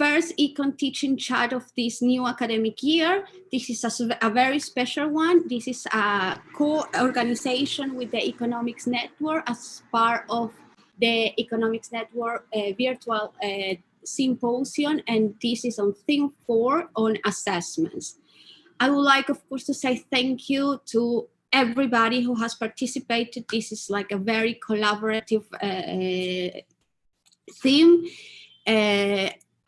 first econ teaching chat of this new academic year. This is a very special one. This is a co-organization with the Economics Network as part of the Economics Network virtual Symposium, and this is on theme 4 on assessments. I would like, of course, to say thank you to everybody who has participated. This is like a very collaborative theme.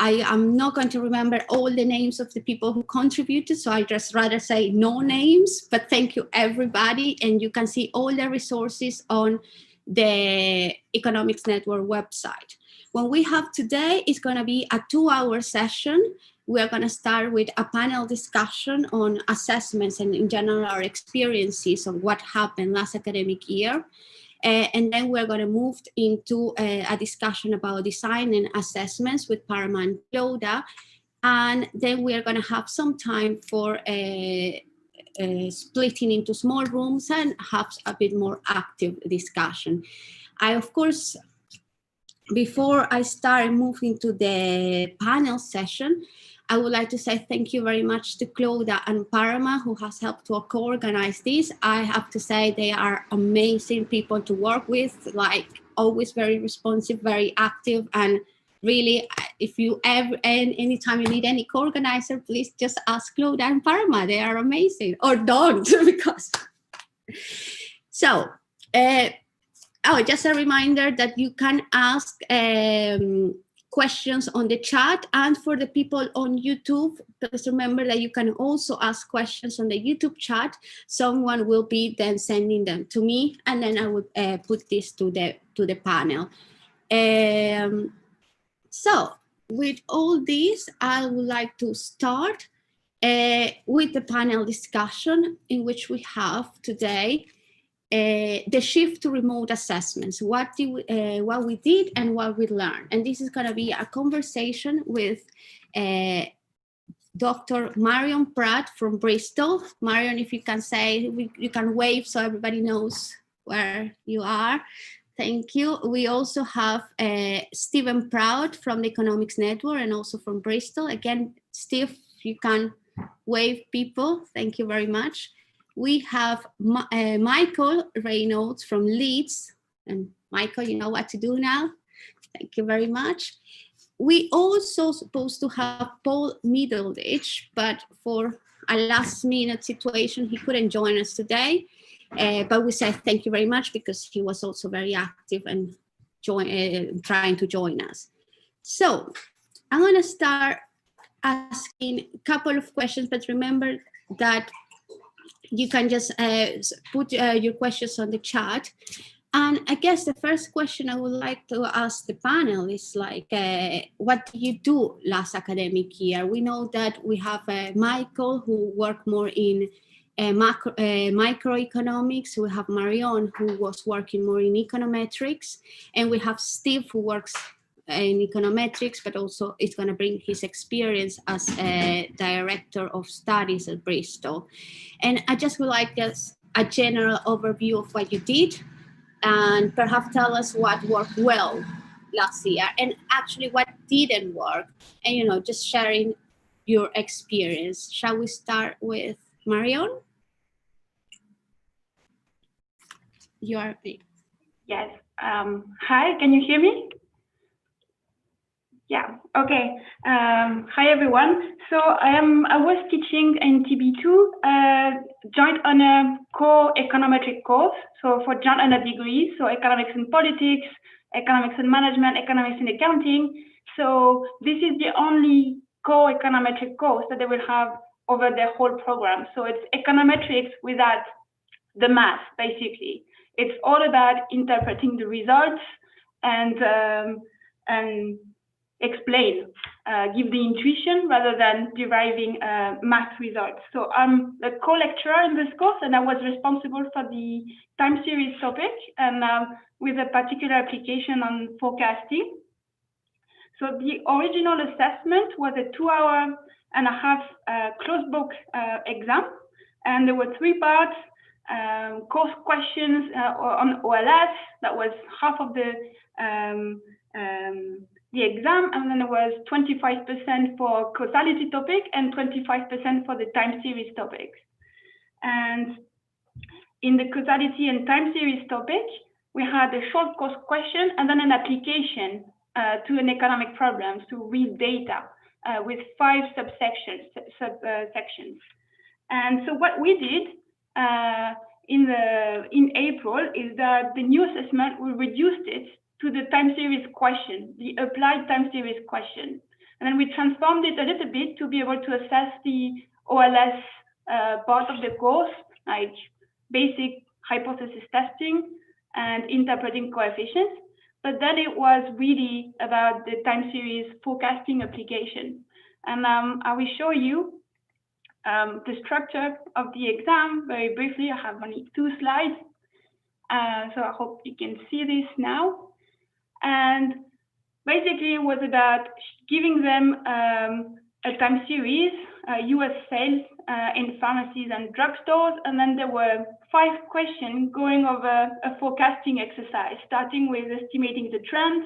I am not going to remember all the names of the people who contributed, so I just rather say no names, but thank you everybody. And you can see all the resources on the Economics Network website. What we have today is going to be a 2-hour session. We are going to start with a panel discussion on assessments and in general our experiences of what happened last academic year. And then we're going to move into a discussion about designing assessments with Parma and Claudia. And then we are going to have some time for splitting into small rooms and have a bit more active discussion. I, of course, before I start moving to the panel session, I would like to say thank you very much to Claudia and Parma, who has helped to co-organize this. I have to say they are amazing people to work with, like always very responsive, very active, and really, if you ever, anytime you need any co-organizer, please just ask Claudia and Parma. They are amazing, or don't, because. So, just a reminder that you can ask questions on the chat, and for the people on YouTube, please remember that you can also ask questions on the YouTube chat. Someone will be then sending them to me, and then I will put this to the panel. So with all this, I would like to start with the panel discussion, in which we have today the shift to remote assessments, what we did and what we learned. And this is going to be a conversation with Dr. Marion Pratt from Bristol. Marion, if you can say, you can wave so everybody knows where you are. Thank you. We also have Stephen Proud from the Economics Network and also from Bristol. Again, Steve, you can wave people. Thank you very much. We have Michael Reynolds from Leeds. And Michael, you know what to do now. Thank you very much. We also supposed to have Paul Middleditch, but for a last minute situation, he couldn't join us today. But we say thank you very much because he was also very active and trying to join us. So I'm going to start asking a couple of questions, but remember that you can just put your questions on the chat. And I guess the first question I would like to ask the panel is like, what did you do last academic year? We know that we have Michael, who worked more in microeconomics. We have Marion, who was working more in econometrics. And we have Steve, who works in econometrics, but also is going to bring his experience as a director of studies at Bristol. And I just would like just a general overview of what you did, and perhaps tell us what worked well last year, and actually what didn't work, and just sharing your experience. Shall we start with Marion? You are. Yes. Hi, can you hear me? Yeah, okay. Hi, everyone. So I was teaching in TB2, joined on a core econometric course. So for joint under degrees, so economics and politics, economics and management, economics and accounting. So this is the only core econometric course that they will have over the whole program. So it's econometrics without the math, basically. It's all about interpreting the results and explain, give the intuition rather than deriving math results. So I'm the co-lecturer in this course, and I was responsible for the time series topic, and with a particular application on forecasting. So the original assessment was a 2.5-hour closed book exam, and there were 3 parts. Course questions on OLS, that was half of the the exam, and then there was 25% for causality topic and 25% for the time series topics. And in the causality and time series topic, we had a short course question and then an application to an economic problem, to real data with 5 subsections. And so what we did in April is that the new assessment, we reduced it to the time series question, the applied time series question. And then we transformed it a little bit to be able to assess the OLS part of the course, like basic hypothesis testing and interpreting coefficients. But then it was really about the time series forecasting application. And I will show you the structure of the exam very briefly. I have only 2 slides. So I hope you can see this now. And basically it was about giving them a time series, US sales in pharmacies and drugstores. And then there were 5 questions going over a forecasting exercise, starting with estimating the trend,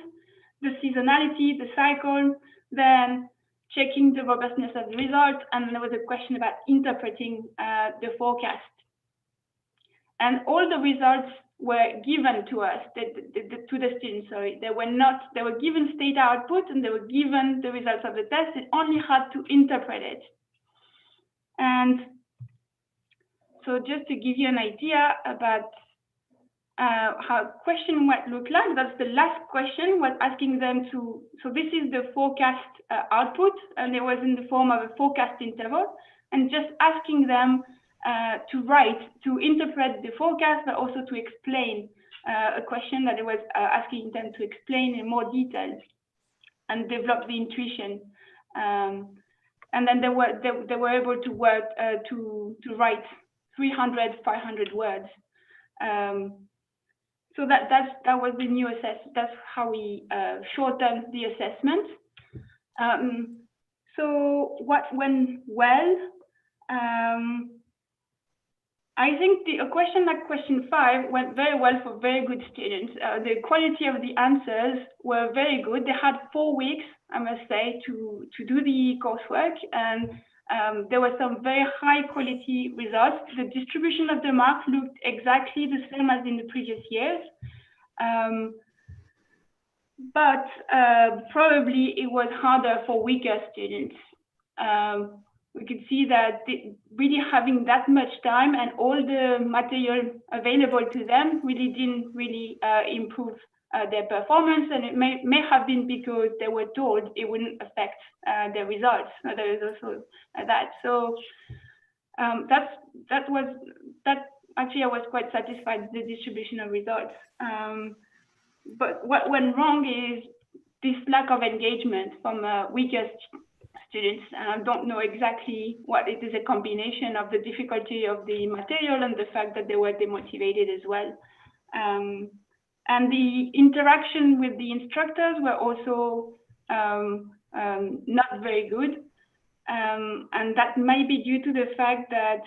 the seasonality, the cycle, then checking the robustness of the result. And there was a question about interpreting the forecast. And all the results were given to us, to the students, sorry. They were given state output and they were given the results of the test. They only had to interpret it. And so just to give you an idea about how question might look like, that's the last question, was asking them to, so this is the forecast output, and it was in the form of a forecast interval, and just asking them to write, to interpret the forecast, but also to explain a question that it was asking them to explain in more detail and develop the intuition. And then they were able to work to write 300, 500 words. So that was the new assessment. That's how we shortened the assessment. So what went well? I think a question like question 5 went very well for very good students. The quality of the answers were very good. They had 4 weeks, I must say, to do the coursework, and there were some very high quality results. The distribution of the marks looked exactly the same as in the previous years. But probably it was harder for weaker students. We could see that really having that much time and all the material available to them really didn't really improve their performance, and it may have been because they were told it wouldn't affect their results. There is also that. So actually I was quite satisfied with the distribution of results. But what went wrong is this lack of engagement from weaker students, and I don't know exactly what it is, a combination of the difficulty of the material and the fact that they were demotivated as well. And the interaction with the instructors were also not very good. And that may be due to the fact that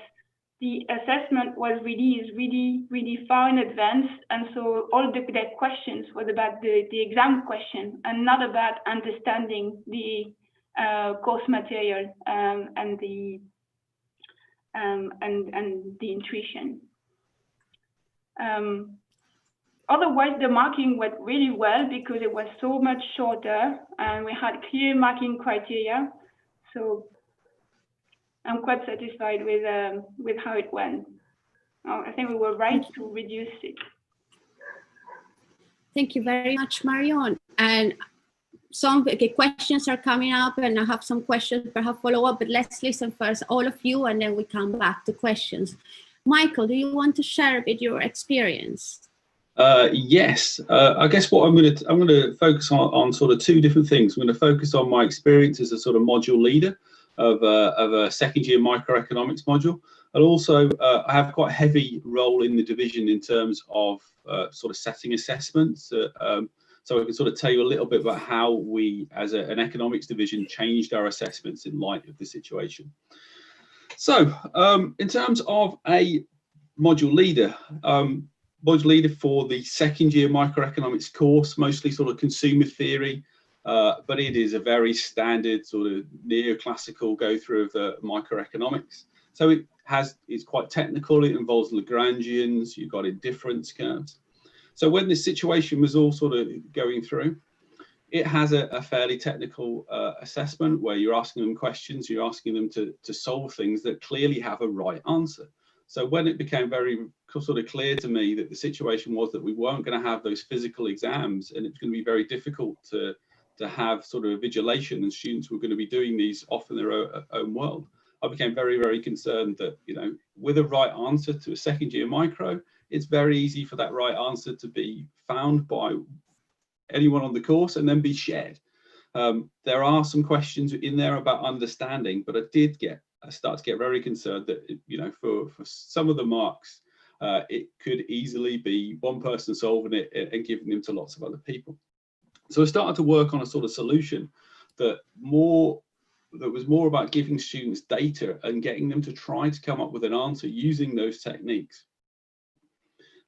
the assessment was released really far in advance. And so all their questions was about the exam question and not about understanding the course material and the intuition. Otherwise, the marking went really well because it was so much shorter and we had clear marking criteria. So I'm quite satisfied with how it went. I think we were right to reduce it. Thank you very much, Marion. And some questions are coming up, and I have some questions perhaps follow up, but let's listen first, all of you, and then we come back to questions. Michael, do you want to share a bit your experience? Yes, I guess what I'm going to focus on sort of 2 different things. I'm going to focus on my experience as a sort of module leader of a second year microeconomics module, and also I have quite a heavy role in the division in terms of sort of setting assessments. So I can sort of tell you a little bit about how we, as an economics division, changed our assessments in light of the situation. So in terms of a module leader for the second year microeconomics course, mostly sort of consumer theory, but it is a very standard sort of neoclassical go through of the microeconomics. So it's quite technical. It involves Lagrangians. You've got indifference curves. So when this situation was all sort of going through, it has a fairly technical assessment where you're asking them questions, you're asking them to solve things that clearly have a right answer. So when it became very sort of clear to me that the situation was that we weren't going to have those physical exams, and it's going to be very difficult to have sort of vigilation, and students were going to be doing these off in their own world, I became very, very concerned that, you know, with a right answer to a second year micro, it's very easy for that right answer to be found by anyone on the course and then be shared. There are some questions in there about understanding, but I started to get very concerned that, you know, for some of the marks, it could easily be one person solving it and giving them to lots of other people. So I started to work on a sort of solution that was more about giving students data and getting them to try to come up with an answer using those techniques.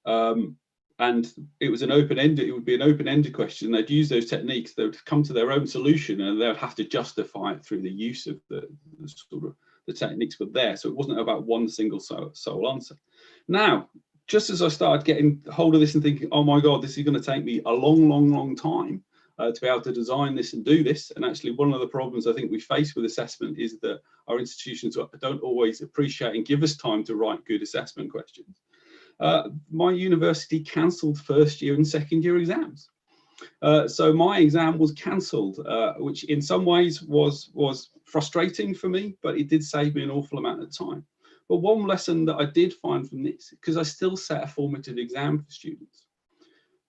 And it was an open-ended, it would be an open-ended question. They'd use those techniques, they would come to their own solution, and they would have to justify it through the use of the sort of the techniques were there. So it wasn't about one single sole answer. Now, just as I started getting hold of this and thinking, oh my God, this is going to take me a long time to be able to design this and do this. And actually, one of the problems I think we face with assessment is that our institutions don't always appreciate and give us time to write good assessment questions. My university cancelled first year and second year exams. So my exam was cancelled, which in some ways was frustrating for me, but it did save me an awful amount of time. But one lesson that I did find from this, because I still set a formative exam for students,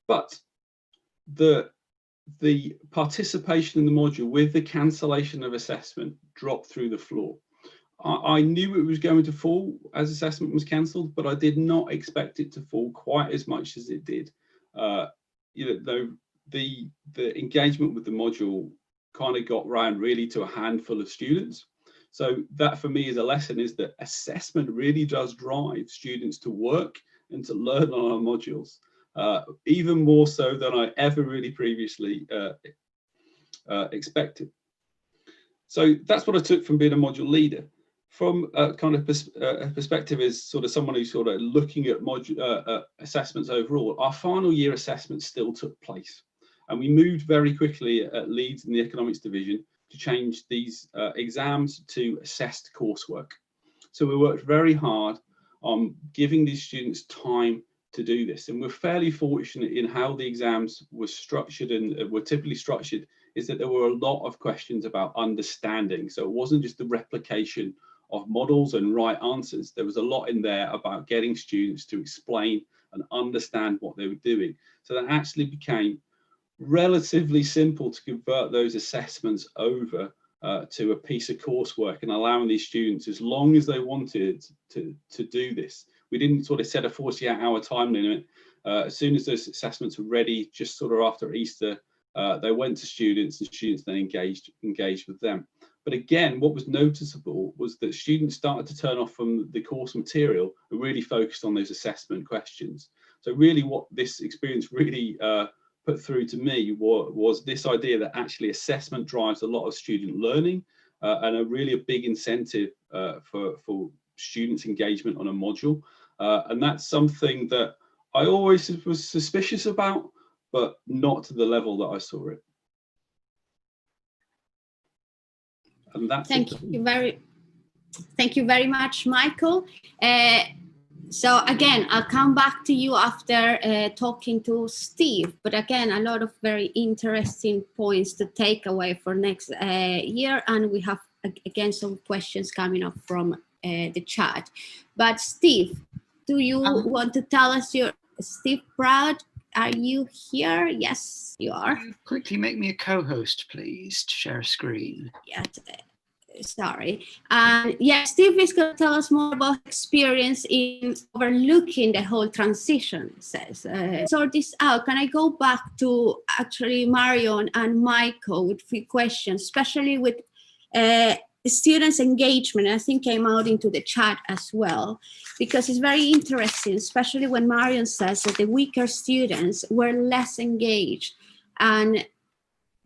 but the participation in the module with the cancellation of assessment dropped through the floor. I knew it was going to fall as assessment was cancelled, but I did not expect it to fall quite as much as it did. You know, the engagement with the module kind of got round really to a handful of students. So that for me is a lesson, is that assessment really does drive students to work and to learn on our modules, even more so than I ever really previously expected. So that's what I took from being a module leader. From a kind of perspective as sort of someone who's sort of looking at assessments overall, our final year assessment still took place. And we moved very quickly at Leeds in the economics division to change these exams to assessed coursework. So we worked very hard on giving these students time to do this. And we're fairly fortunate in how the exams were structured and were typically structured, is that there were a lot of questions about understanding. So it wasn't just the replication of models and right answers. There was a lot in there about getting students to explain and understand what they were doing. So that actually became relatively simple to convert those assessments over to a piece of coursework and allowing these students, as long as they wanted to do this. We didn't sort of set a 48-hour time limit. As soon as those assessments were ready, just sort of after Easter, they went to students, and students then engaged with them. But again, what was noticeable was that students started to turn off from the course material and really focused on those assessment questions. So really what this experience really put through to me was this idea that actually assessment drives a lot of student learning and a really big incentive for students' engagement on a module. And that's something that I always was suspicious about, but not to the level that I saw it. And that's thank you very much, Michael. So again, I'll come back to you after talking to Steve, but again, a lot of very interesting points to take away for next year. And we have, again, some questions coming up from the chat. But Steve, do you want to tell us Steve Proud, are you here? Yes, you are. Can you quickly make me a co-host, please, to share a screen? Yes. Sorry. Yeah, Steve is going to tell us more about experience in overlooking the whole transition, says. Sort this out. Can I go back to actually Marion and Michael with a few questions, especially with students' engagement? I think came out into the chat as well, because it's very interesting, especially when Marion says that the weaker students were less engaged. And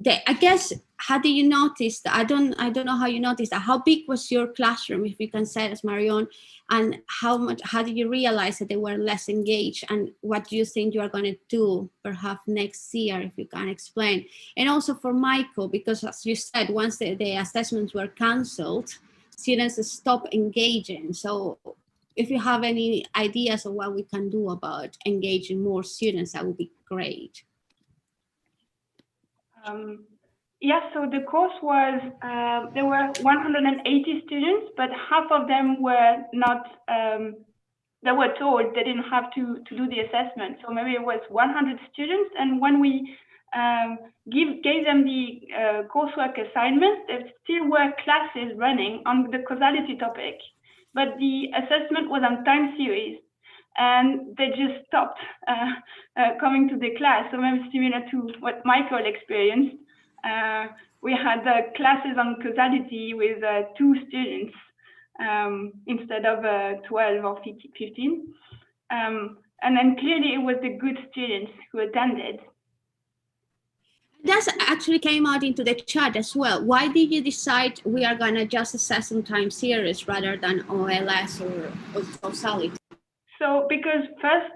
I guess, how do you notice that? I don't know how you noticed that. How big was your classroom, if you can say, as Marion, and how did you realize that they were less engaged, and what do you think you are going to do perhaps next year, if you can explain? And also for Michael, because as you said, once the assessments were cancelled, students stopped engaging. So if you have any ideas of what we can do about engaging more students, that would be great. Yeah, so the course was, there were 180 students, but half of them were not, they were told they didn't have to do the assessment. So maybe it was 100 students. And when we gave them the coursework assignment, there still were classes running on the causality topic, but the assessment was on time series. And they just stopped coming to the class. So maybe similar to what Michael experienced. We had classes on causality with 2 students instead of 12 or 15. And then clearly it was the good students who attended. That actually came out into the chat as well. Why did you decide we are going to just assess on time series rather than OLS or causality? So because first,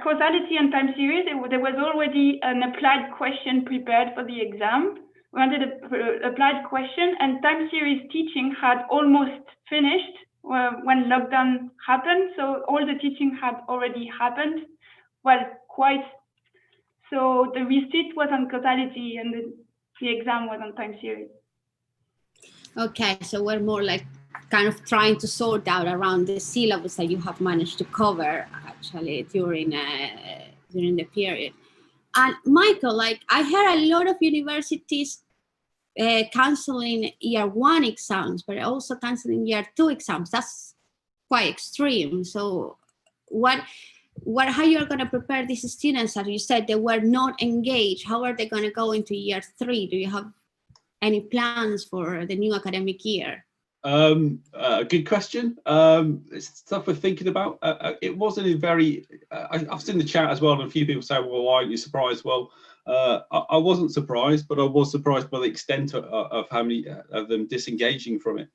causality and time series, there was already an applied question prepared for the exam. We wanted an applied question, and time series teaching had almost finished when lockdown happened. So all the teaching had already happened. Well, quite. So the receipt was on causality and the exam was on time series. Okay, so we're more like kind of trying to sort out around the syllabus that you have managed to cover actually during the period. And Michael, like I heard a lot of universities canceling year 1 exams, but also canceling year 2 exams. That's quite extreme. So how you're going to prepare these students, as you said, they were not engaged? How are they going to go into year 3? Do you have any plans for the new academic year? Good question. It's stuff we're thinking about. It wasn't a very, I've seen the chat as well, and a few people say, well, why aren't you surprised? Well, I wasn't surprised, but I was surprised by the extent of how many of them disengaging from it.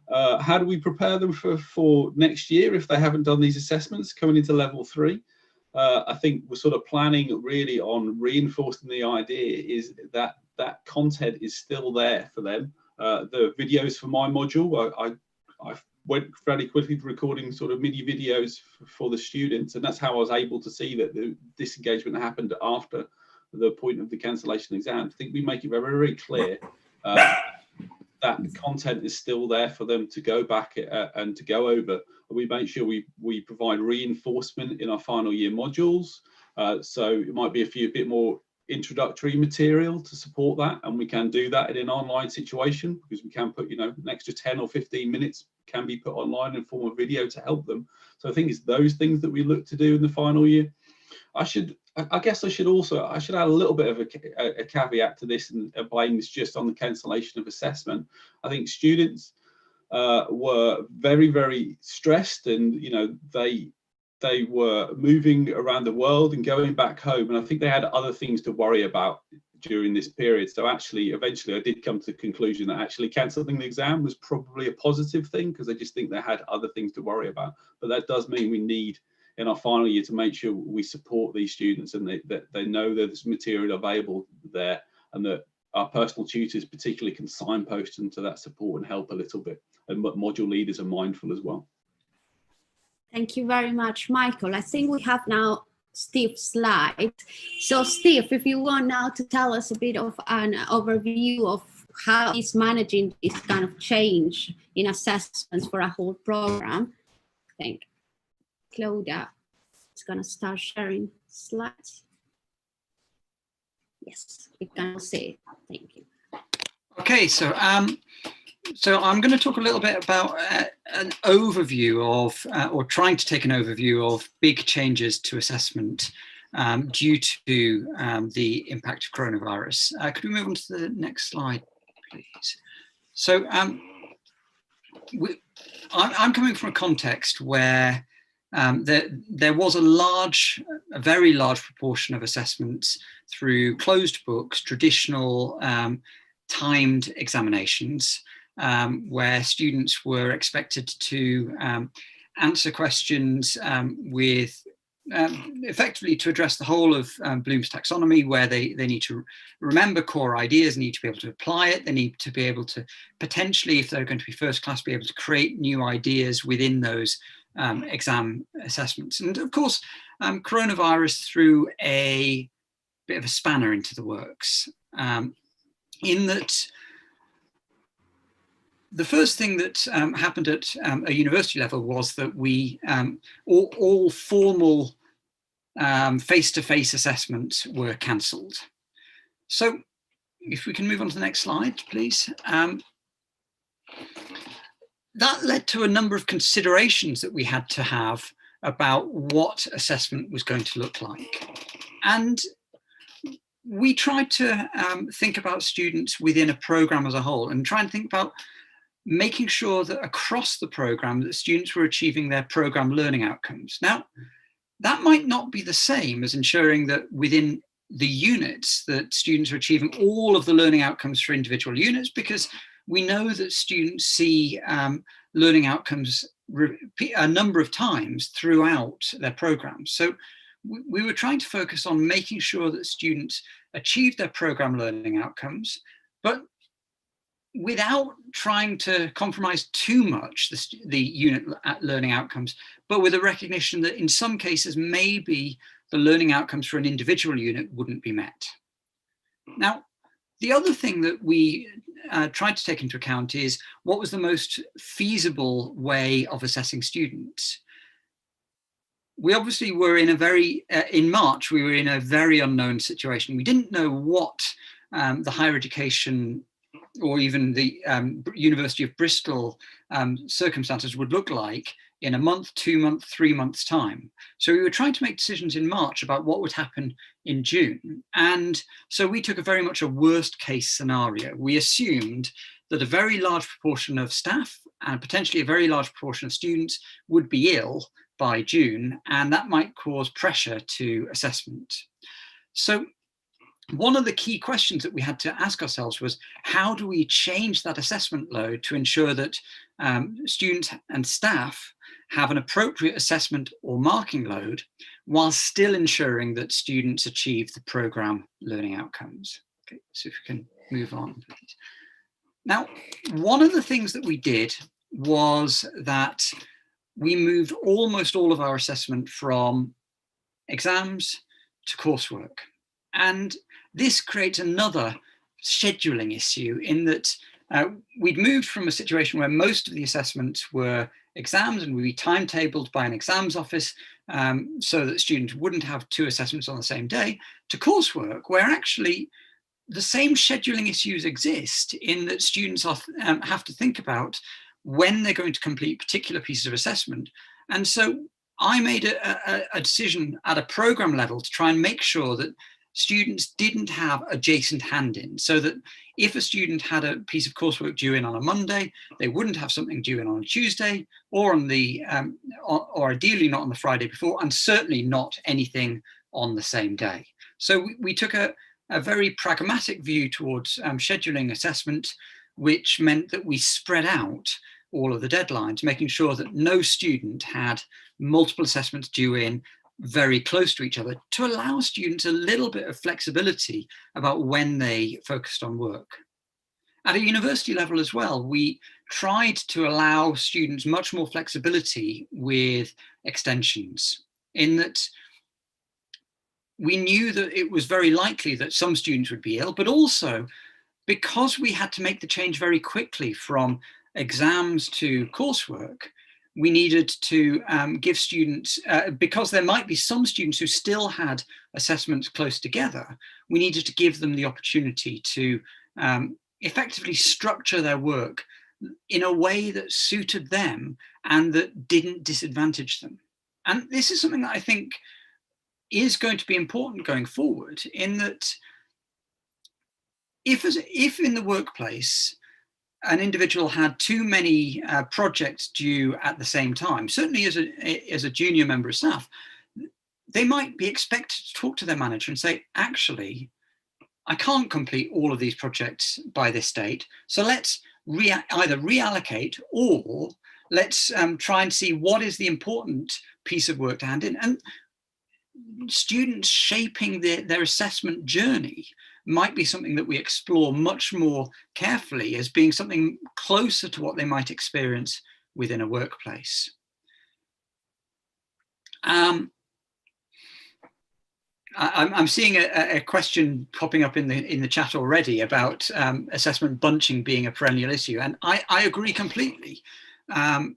How do we prepare them for next year if they haven't done these assessments coming into level 3? I think we're sort of planning really on reinforcing the idea is that content is still there for them. The videos for my module, I went fairly quickly to recording sort of mini videos for the students, and that's how I was able to see that the disengagement happened after the point of the cancellation exam. I think we make it very, very clear that content is still there for them to go back and to go over. We make sure we provide reinforcement in our final year modules. So it might be a bit more introductory material to support that, and we can do that in an online situation because we can put, an extra 10 or 15 minutes can be put online in form of video to help them. So I think it's those things that we look to do in the final year. I guess I should add a little bit of a caveat to this and blame this just on the cancellation of assessment. I think students were very, very stressed, and they were moving around the world and going back home, and I think they had other things to worry about during this period. So actually, eventually I did come to the conclusion that actually cancelling the exam was probably a positive thing, because I just think they had other things to worry about. But that does mean we need in our final year to make sure we support these students and that they know that there's material available there, and that our personal tutors particularly can signpost them to that support and help a little bit, and module leaders are mindful as well. Thank you very much, Michael. I think we have now Steve's slide. So Steve, if you want now to tell us a bit of an overview of how he's managing this kind of change in assessments for a whole program. I think Claudia is going to start sharing slides. Yes, we can see. Thank you. Okay, so I'm going to talk a little bit about an overview of, or trying to take an overview of big changes to assessment due to the impact of coronavirus. Could we move on to the next slide, please? So I'm coming from a context where there was a very large proportion of assessments through closed books, traditional timed examinations, where students were expected to answer questions with effectively to address the whole of Bloom's taxonomy, where they need to remember core ideas, need to be able to apply it, they need to be able to potentially, if they're going to be first class, be able to create new ideas within those exam assessments. And of course, coronavirus threw a bit of a spanner into the works, in that the first thing that happened at a university level was that we all formal face-to-face assessments were cancelled. So if we can move on to the next slide, please. That led to a number of considerations that we had to have about what assessment was going to look like. And we tried to think about students within a program as a whole and try and think about making sure that across the program that students were achieving their program learning outcomes. Now, that might not be the same as ensuring that within the units that students are achieving all of the learning outcomes for individual units, because we know that students see learning outcomes a number of times throughout their programs. So we were trying to focus on making sure that students achieved their program learning outcomes, but without trying to compromise too much the unit learning outcomes, but with a recognition that in some cases, maybe the learning outcomes for an individual unit wouldn't be met. Now, the other thing that we tried to take into account is what was the most feasible way of assessing students. We obviously were in a in March, we were in a very unknown situation. We didn't know what the higher education or even the University of Bristol circumstances would look like in a month, 2 months, 3 months time. So we were trying to make decisions in March about what would happen in June. And so we took a very much a worst case scenario. We assumed that a very large proportion of staff and potentially a very large proportion of students would be ill by June, and that might cause pressure to assessment. So one of the key questions that we had to ask ourselves was, how do we change that assessment load to ensure that students and staff have an appropriate assessment or marking load while still ensuring that students achieve the program learning outcomes? Okay, so if we can move on, please. Now, one of the things that we did was that we moved almost all of our assessment from exams to coursework. And this creates another scheduling issue in that we'd moved from a situation where most of the assessments were exams and would be timetabled by an exams office so that students wouldn't have 2 assessments on the same day, to coursework, where actually the same scheduling issues exist in that students have to think about when they're going to complete particular pieces of assessment. And so I made a decision at a program level to try and make sure that students didn't have adjacent hand-in, so that if a student had a piece of coursework due in on a Monday, they wouldn't have something due in on a Tuesday, or on the or ideally not on the Friday before, and certainly not anything on the same day. So we took a very pragmatic view towards scheduling assessment, which meant that we spread out all of the deadlines, making sure that no student had multiple assessments due in very close to each other, to allow students a little bit of flexibility about when they focused on work. At a university level as well, we tried to allow students much more flexibility with extensions, in that we knew that it was very likely that some students would be ill, but also because we had to make the change very quickly from exams to coursework, we needed to give students, because there might be some students who still had assessments close together, we needed to give them the opportunity to effectively structure their work in a way that suited them and that didn't disadvantage them. And this is something that I think is going to be important going forward, in that if in the workplace, an individual had too many projects due at the same time, certainly as a junior member of staff, they might be expected to talk to their manager and say, actually, I can't complete all of these projects by this date, so let's either reallocate, or let's try and see what is the important piece of work to hand in. And students shaping their assessment journey might be something that we explore much more carefully as being something closer to what they might experience within a workplace. I'm seeing a question popping up in the chat already about assessment bunching being a perennial issue, and I agree completely. I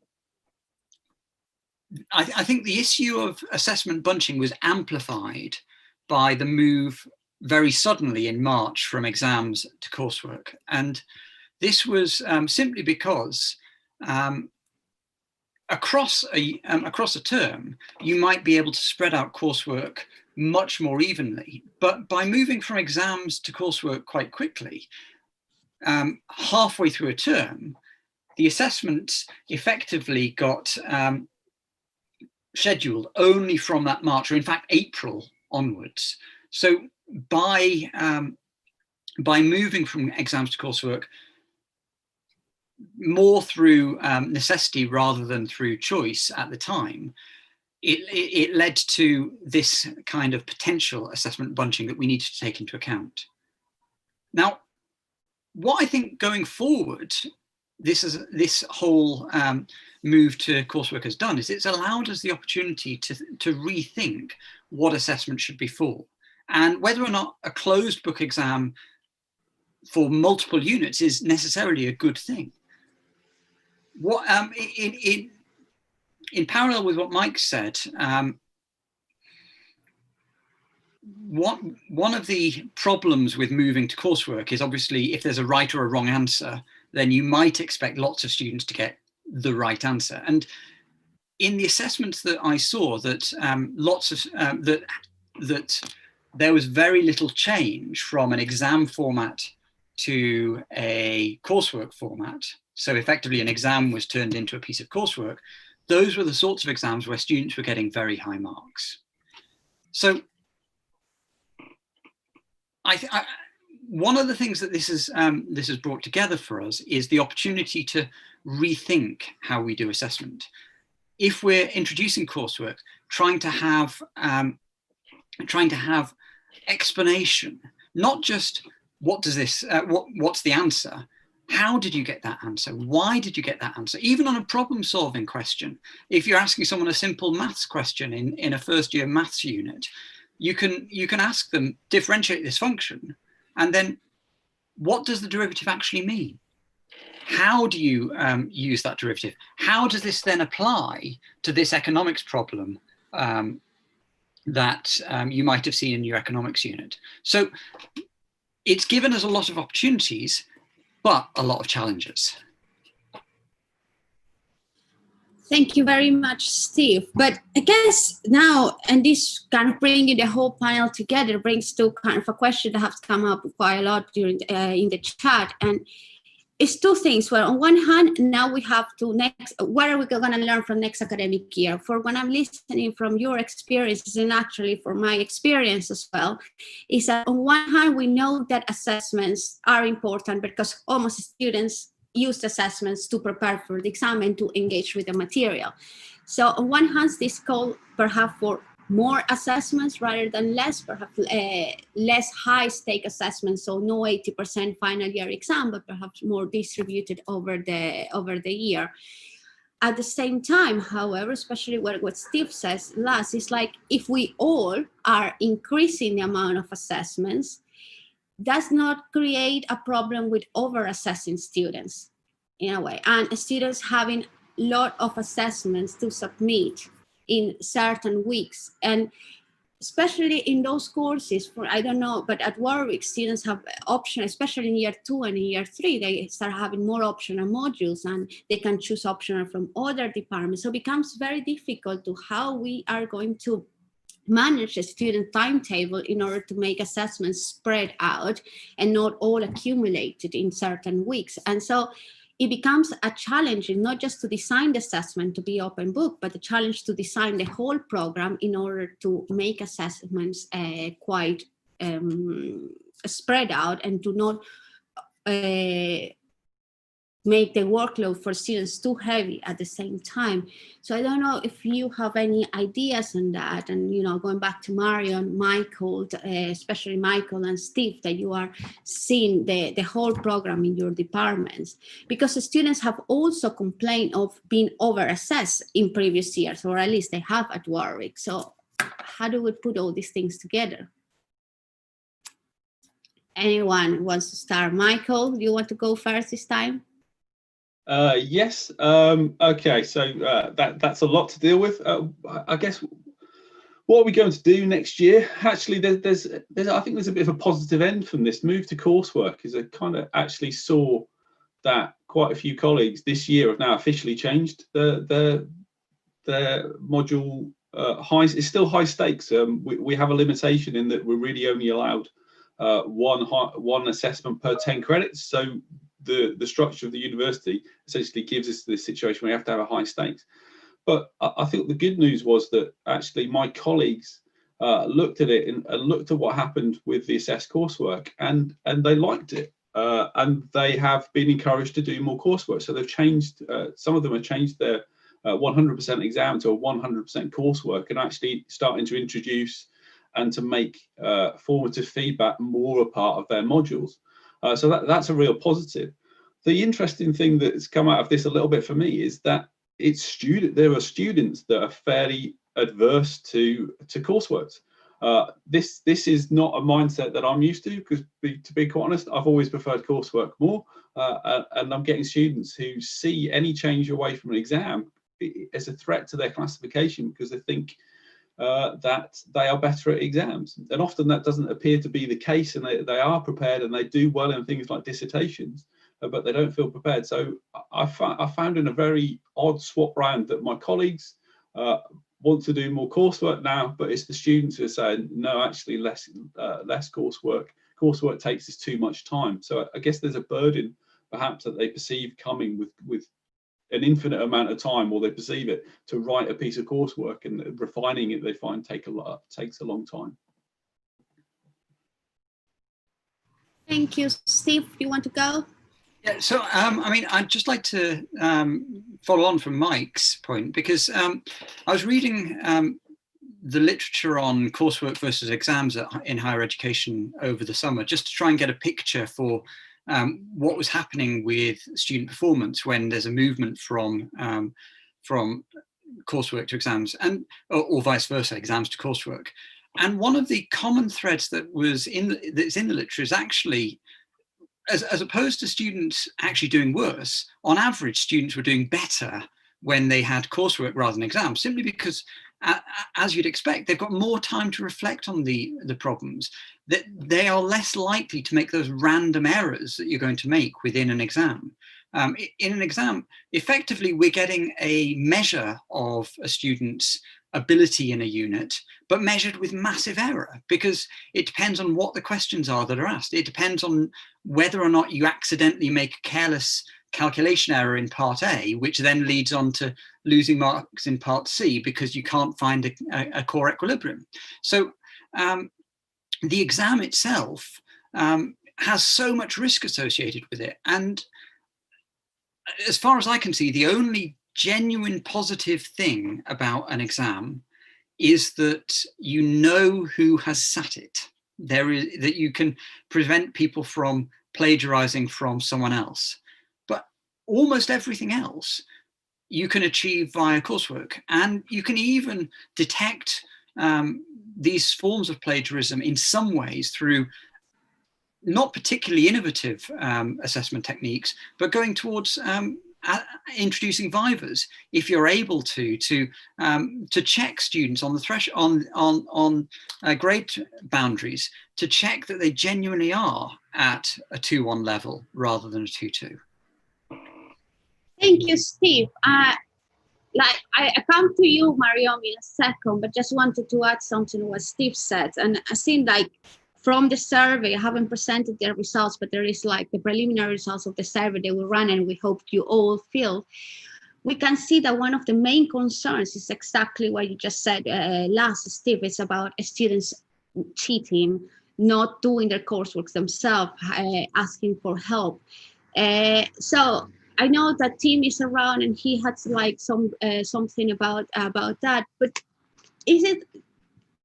think the issue of assessment bunching was amplified by the move very suddenly in March from exams to coursework, and this was simply because across a term you might be able to spread out coursework much more evenly, but by moving from exams to coursework quite quickly, halfway through a term, the assessments effectively got scheduled only from that March, or in fact April onwards. So by moving from exams to coursework more through necessity rather than through choice at the time, it led to this kind of potential assessment bunching that we need to take into account. Now, what I think going forward, this whole move to coursework has done is it's allowed us the opportunity to rethink what assessment should be for, and whether or not a closed book exam for multiple units is necessarily a good thing. What in parallel with what Mike said, one of the problems with moving to coursework is obviously if there's a right or a wrong answer, then you might expect lots of students to get the right answer. And in the assessments that I saw, that that there was very little change from an exam format to a coursework format. So effectively an exam was turned into a piece of coursework. Those were the sorts of exams where students were getting very high marks. So one of the things that this has brought together for us is the opportunity to rethink how we do assessment. If we're introducing coursework, trying to have explanation, not just what does this, what's the answer? How did you get that answer? Why did you get that answer? Even on a problem-solving question, if you're asking someone a simple maths question in a first-year maths unit, you can ask them, differentiate this function, and then what does the derivative actually mean? How do you use that derivative? How does this then apply to this economics problem that you might have seen in your economics unit? So it's given us a lot of opportunities, but a lot of challenges. Thank you very much, Steve. But I guess now, and this kind of bringing the whole panel together brings to kind of a question that has come up quite a lot during in the chat, and it's two things. Well, on one hand, now we have to what are we going to learn from next academic year? For when I'm listening from your experiences, and actually from my experience as well, is that on one hand, we know that assessments are important because almost students use assessments to prepare for the exam and to engage with the material. So on one hand, this call perhaps for more assessments rather than less, perhaps less high-stake assessments, so no 80% final year exam, but perhaps more distributed over the year. At the same time, however, especially what Steve says last, is like if we all are increasing the amount of assessments, does not create a problem with over-assessing students in a way, and students having a lot of assessments to submit in certain weeks. And especially in those courses, for I don't know, but at Warwick, students have option, especially in year 2 and in year 3, they start having more optional modules and they can choose optional from other departments. So it becomes very difficult to how we are going to manage a student timetable in order to make assessments spread out and not all accumulated in certain weeks. And so it becomes a challenge, not just to design the assessment to be open book, but a challenge to design the whole program in order to make assessments quite spread out and to not make the workload for students too heavy at the same time. So I don't know if you have any ideas on that. And, you know, going back to Mario and Michael, especially Michael and Steve, that you are seeing the whole program in your departments, because the students have also complained of being over-assessed in previous years, or at least they have at Warwick. So how do we put all these things together? Anyone wants to start? Michael, do you want to go first this time? Yes. Okay. So that's a lot to deal with. I guess what are we going to do next year? Actually, there's I think there's a bit of a positive end from this move to coursework. Is I kind of actually saw that quite a few colleagues this year have now officially changed their module. It's still high stakes. We have a limitation in that we're really only allowed one assessment per 10 credits. So the structure of the university essentially gives us this situation where we have to have a high stakes. But I think the good news was that actually my colleagues looked at it and looked at what happened with the assessed coursework, and they liked it, and they have been encouraged to do more coursework. So they've changed, some of them have changed their 100% exam to a 100% coursework, and actually starting to introduce and to make formative feedback more a part of their modules. So that's a real positive. The interesting thing that's come out of this a little bit for me is that there are students that are fairly adverse to coursework. This is not a mindset that I'm used to, because to be quite honest, I've always preferred coursework more, and I'm getting students who see any change away from an exam as a threat to their classification, because they think that they are better at exams, and often that doesn't appear to be the case, and they are prepared and they do well in things like dissertations, but they don't feel prepared. So I found in a very odd swap round that my colleagues want to do more coursework now, but it's the students who are saying no, actually less coursework. Coursework takes us too much time. So I guess there's a burden perhaps that they perceive coming with an infinite amount of time, or they perceive it, to write a piece of coursework, and refining it they find takes a long time. Thank you. Steve, do you want to go? Yeah, so I mean, I'd just like to follow on from Mike's point, because I was reading the literature on coursework versus exams in higher education over the summer, just to try and get a picture for what was happening with student performance when there's a movement from coursework to exams, or vice versa, exams to coursework. And one of the common threads that's in the literature is actually, as opposed to students actually doing worse, on average, students were doing better when they had coursework rather than exams, simply because, as you'd expect, they've got more time to reflect on the problems, that they are less likely to make those random errors that you're going to make within an exam. In an exam, effectively, we're getting a measure of a student's ability in a unit, but measured with massive error, because it depends on what the questions are that are asked. It depends on whether or not you accidentally make a careless calculation error in part A, which then leads on to losing marks in part C because you can't find a core equilibrium. So the exam itself has so much risk associated with it. And as far as I can see, the only genuine positive thing about an exam is that you know who has sat it. That you can prevent people from plagiarizing from someone else. But almost everything else you can achieve via coursework, and you can even detect these forms of plagiarism in some ways through not particularly innovative assessment techniques, but going towards introducing vivas, if you're able to check students on the threshold on grade boundaries, to check that they genuinely are at a 2-1 level rather than a 2-2. Thank you, Steve. I come to you, Mariam, in a second, but just wanted to add something to what Steve said. And I think, like, from the survey, I haven't presented their results, but there is like the preliminary results of the survey they will run, and we hope you all feel. We can see that one of the main concerns is exactly what you just said last, Steve. It's about students cheating, not doing their coursework themselves, asking for help. So I know that Tim is around and he had like something about that, but is it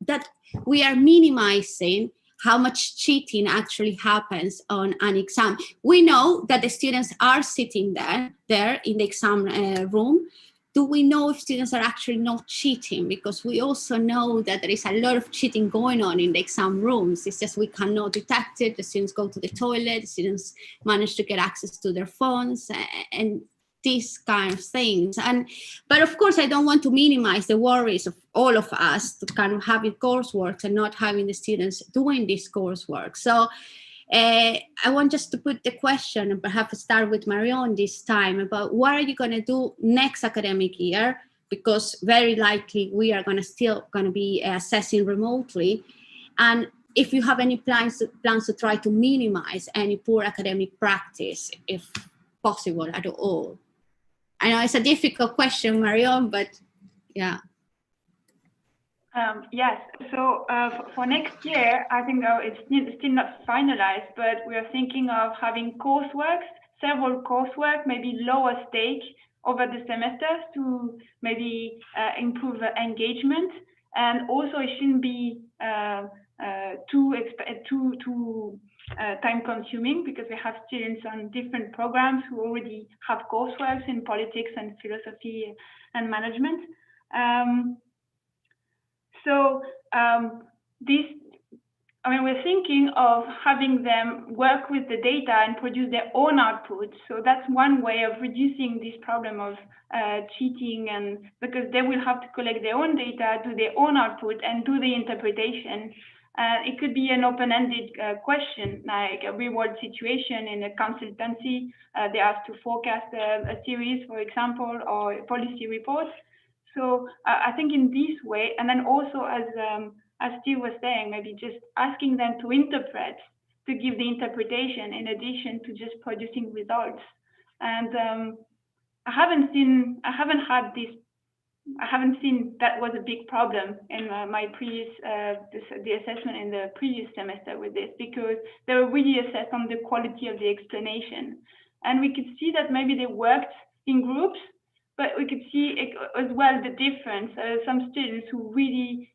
that we are minimizing how much cheating actually happens on an exam? We know that the students are sitting there in the exam room. Do we know if students are actually not cheating? Because we also know that there is a lot of cheating going on in the exam rooms. It's just we cannot detect it. The students go to the toilet, the students manage to get access to their phones and these kind of things. But of course, I don't want to minimize the worries of all of us to kind of having coursework and not having the students doing this coursework. So I want just to put the question and perhaps start with Marion this time about what are you going to do next academic year? Because very likely we are still going to be assessing remotely. And if you have any plans to try to minimize any poor academic practice, if possible at all. I know it's a difficult question, Marion, but yeah. Yes, so for next year, I think it's still not finalized, but we are thinking of having several coursework, maybe lower stake over the semester to maybe improve engagement. And also it shouldn't be too time consuming, because we have students on different programs who already have coursework in politics and philosophy and management. We're thinking of having them work with the data and produce their own output. So that's one way of reducing this problem of cheating, and because they will have to collect their own data, do their own output, and do the interpretation. It could be an open-ended question, like a real-world situation in a consultancy. They have to forecast a series, for example, or a policy report. So I think in this way, and then also as Steve was saying, maybe just asking them to interpret, to give the interpretation in addition to just producing results. And I haven't seen that was a big problem in my previous the assessment in the previous semester with this, because they were really assessed on the quality of the explanation, and we could see that maybe they worked in groups. But we could see as well the difference. Some students who really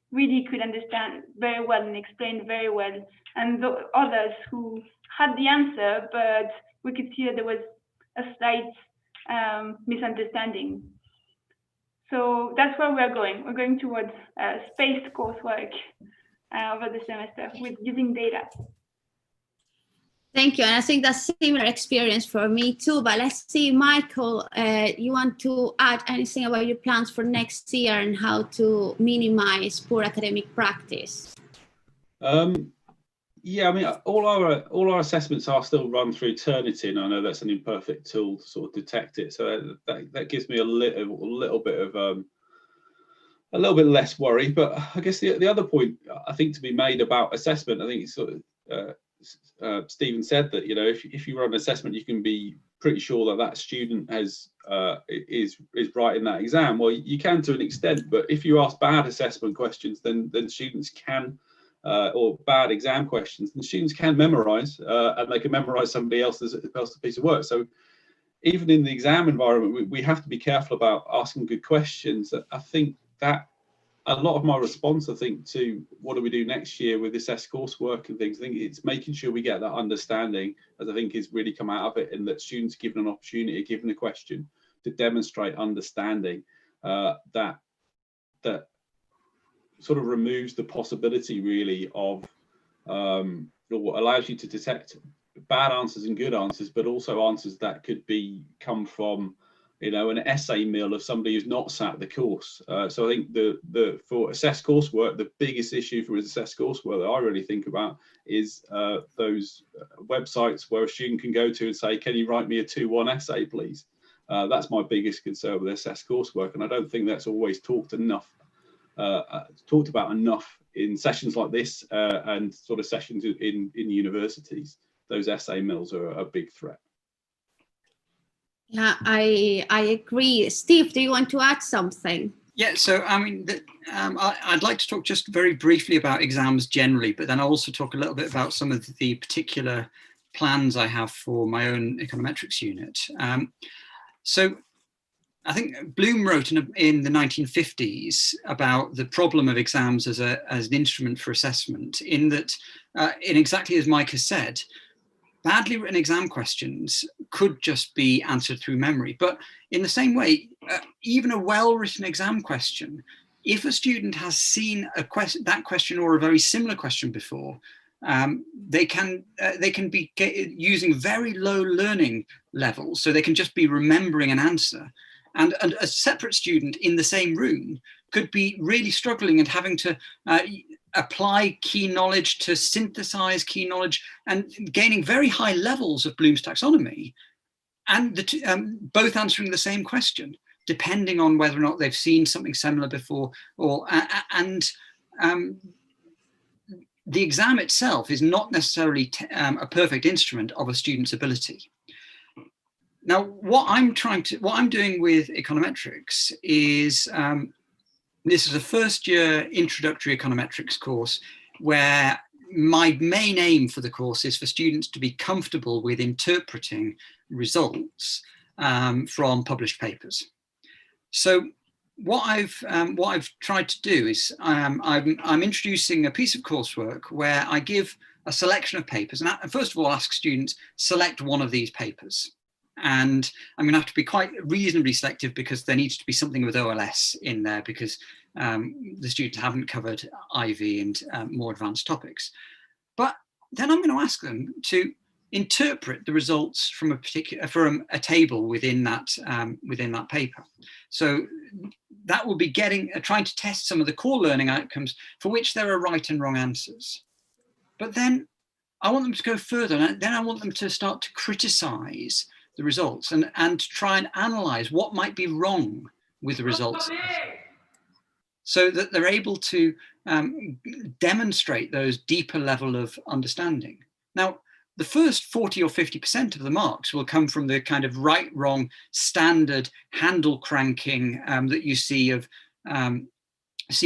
could understand very well and explain very well, and the others who had the answer, but we could see that there was a slight misunderstanding. So that's where we're going. We're going towards spaced coursework over the semester with using data. Thank you, and I think that's a similar experience for me too. But let's see, Michael, you want to add anything about your plans for next year and how to minimize poor academic practice? Yeah, I mean, all our assessments are still run through Turnitin. I know that's an imperfect tool to sort of detect it, so that gives me a little bit less worry. But I guess the other point I think to be made about assessment, I think it's sort of Stephen said that, you know, if you run an assessment, you can be pretty sure that student is right in that exam. Well, you can to an extent, but if you ask bad assessment questions, then students can, or bad exam questions, then students can memorize, and they can memorize somebody else's piece of work. So even in the exam environment, we have to be careful about asking good questions. I think that a lot of my response, I think, to what do we do next year with assessed coursework and things, I think it's making sure we get that understanding, as I think is really come out of it, and that students are given an opportunity, given a question, to demonstrate understanding that sort of removes the possibility really of, or allows you to detect bad answers and good answers, but also answers that could come from, you know, an essay mill of somebody who's not sat the course. So I think for assessed coursework, the biggest issue for assessed coursework that I really think about is those websites where a student can go to and say, can you write me a 2-1 essay, please? That's my biggest concern with assessed coursework, and I don't think that's always talked enough talked about enough in sessions like this and sort of sessions in universities. Those essay mills are a big threat. Yeah, I agree. Steve, do you want to add something? Yeah, so I mean, I'd like to talk just very briefly about exams generally, but then I'll also talk a little bit about some of the particular plans I have for my own econometrics unit. So I think Bloom wrote in the 1950s about the problem of exams as an instrument for assessment, in that, in exactly as Mike has said, badly written exam questions could just be answered through memory. But in the same way, even a well-written exam question, if a student has seen that question or a very similar question before, they can be using very low learning levels, so they can just be remembering an answer. And a separate student in the same room could be really struggling and having to apply key knowledge, to synthesize key knowledge, and gaining very high levels of Bloom's taxonomy, and both answering the same question, depending on whether or not they've seen something similar before. The exam itself is not necessarily a perfect instrument of a student's ability. Now, what I'm doing with econometrics is, this is a first-year introductory econometrics course where my main aim for the course is for students to be comfortable with interpreting results from published papers. So what I've tried to do is I'm introducing a piece of coursework where I give a selection of papers, and first of all ask students select one of these papers. And I'm going to have to be quite reasonably selective because there needs to be something with OLS in there, because the students haven't covered IV and more advanced topics. But then I'm going to ask them to interpret the results from a table within that paper. So that will be trying to test some of the core learning outcomes for which there are right and wrong answers. But then I want them to go further, and then I want them to start to criticize the results and try and analyze what might be wrong with the results, so that they're able to demonstrate those deeper level of understanding. Now, the first 40 or 50% of the marks will come from the kind of right, wrong, standard handle cranking that you see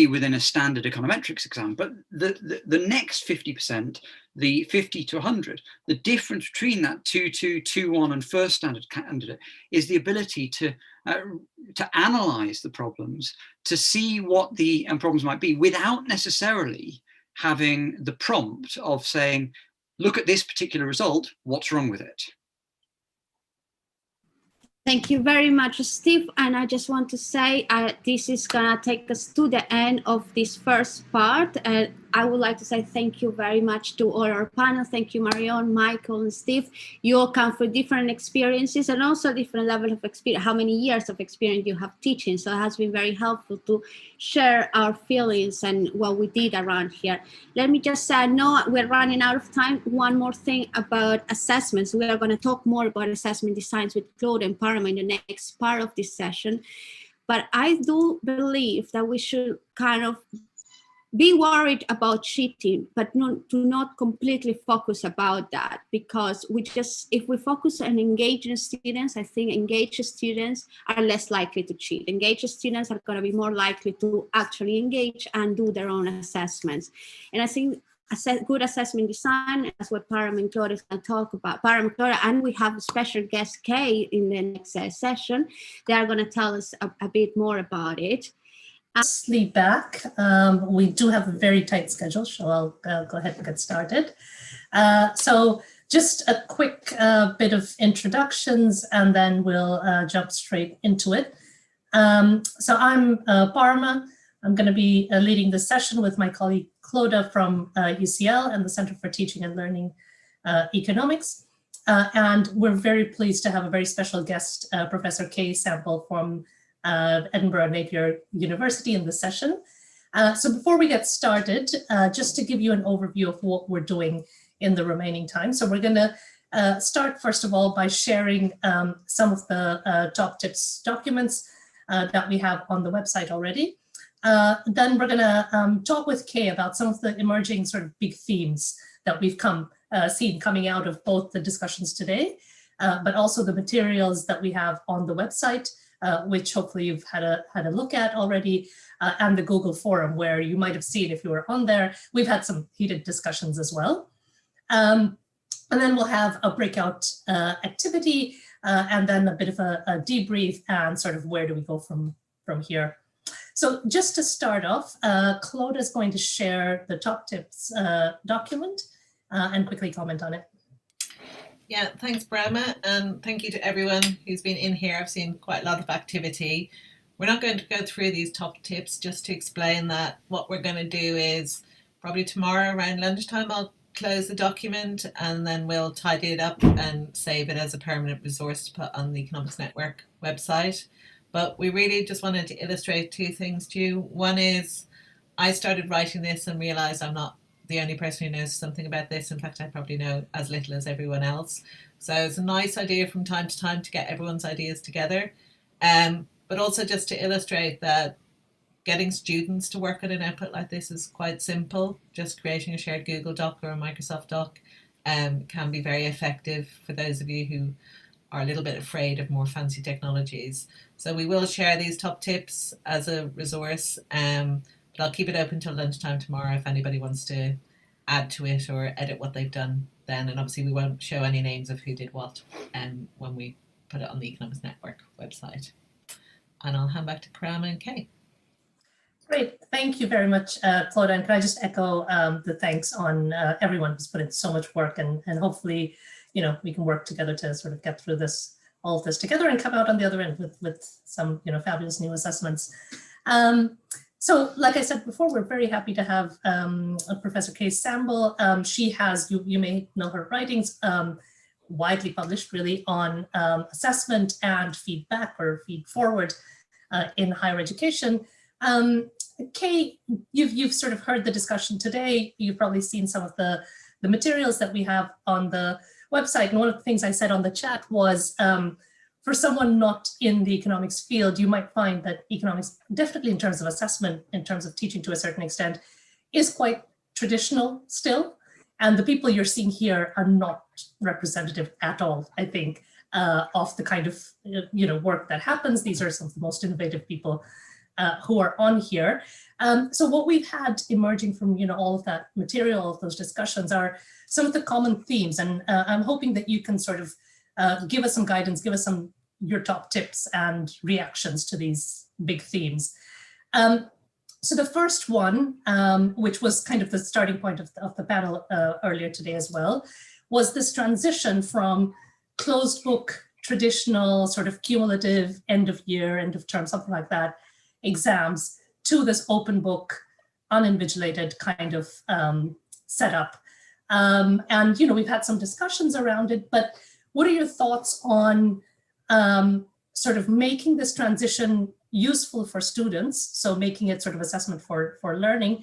within a standard econometrics exam. But the next 50%, the 50 to 100, the difference between that 2-2, 2-1 and first standard candidate is the ability to analyze the problems, to see what the problems might be without necessarily having the prompt of saying, look at this particular result, what's wrong with it? Thank you very much, Steve. And I just want to say this is going to take us to the end of this first part. And I would like to say thank you very much to all our panel. Thank you, Marion, Michael, and Steve. You all come from different experiences and also different level of experience, how many years of experience you have teaching. So it has been very helpful to share our feelings and what we did around here. Let me just say, I know we're running out of time. One more thing about assessments. We are going to talk more about assessment designs with Claude and Parma in the next part of this session. But I do believe that we should kind of be worried about cheating, but not completely focus about that, because if we focus on engaging students, I think engaged students are less likely to cheat. Engaged students are going to be more likely to actually engage and do their own assessments. And I think good assessment design, that's what Param and Claude is going to talk about. Param and Claude, and we have a special guest, Kay, in the next session. They are going to tell us a bit more about it. Mostly back. We do have a very tight schedule, so I'll go ahead and get started. So just a quick bit of introductions, and then we'll jump straight into it. So I'm Parma. I'm going to be leading the session with my colleague Claude from UCL and the Center for Teaching and Learning Economics. And we're very pleased to have a very special guest, Professor Kay Sample from Edinburgh Napier University in the session. So before we get started, just to give you an overview of what we're doing in the remaining time. So we're going to start, first of all, by sharing some of the top tips documents that we have on the website already. Then we're going to talk with Kay about some of the emerging sort of big themes that we've seen coming out of both the discussions today, but also the materials that we have on the website, which hopefully you've had a look at already, and the Google forum, where you might have seen, if you were on there, we've had some heated discussions as well. And then we'll have a breakout activity, and then a bit of a debrief and sort of where do we go from here. So just to start off, Claude is going to share the top tips document and quickly comment on it. Yeah, thanks, Brahma, and thank you to everyone who's been in here. I've seen quite a lot of activity. We're not going to go through these top tips, just to explain that what we're going to do is probably tomorrow around lunchtime, I'll close the document and then we'll tidy it up and save it as a permanent resource to put on the Economics Network website. But we really just wanted to illustrate two things to you. One is I started writing this and realized I'm not the only person who knows something about this. In fact, I probably know as little as everyone else. So it's a nice idea from time to time to get everyone's ideas together. But also just to illustrate that getting students to work on an output like this is quite simple. Just creating a shared Google Doc or a Microsoft Doc can be very effective for those of you who are a little bit afraid of more fancy technologies. So we will share these top tips as a resource, but I'll keep it open till lunchtime tomorrow if anybody wants to add to it or edit what they've done then. And obviously we won't show any names of who did what when we put it on the Economics Network website. And I'll hand back to Parama and Kay. Great, thank you very much, Claude. And can I just echo the thanks on everyone who's put in so much work, and hopefully, we can work together to sort of get through all of this together and come out on the other end with some, fabulous new assessments. So like I said before, we're very happy to have Professor Kay Samble. She has, you may know her writings, widely published really on assessment and feedback or feed forward in higher education. Kay, you've sort of heard the discussion today. You've probably seen some of the materials that we have on the website. And one of the things I said on the chat was, for someone not in the economics field, you might find that economics, definitely in terms of assessment, in terms of teaching to a certain extent, is quite traditional still. And the people you're seeing here are not representative at all, I think, of the kind of work that happens. These are some of the most innovative people who are on here. So what we've had emerging from all of that material, all of those discussions, are some of the common themes. And I'm hoping that you can sort of give us some guidance, give us your top tips and reactions to these big themes. So the first one, which was kind of the starting point of the panel earlier today as well, was this transition from closed book, traditional sort of cumulative end of year, end of term, something like that, exams, to this open book, uninvigilated kind of setup. And we've had some discussions around it, but what are your thoughts on sort of making this transition useful for students, so making it sort of assessment for learning,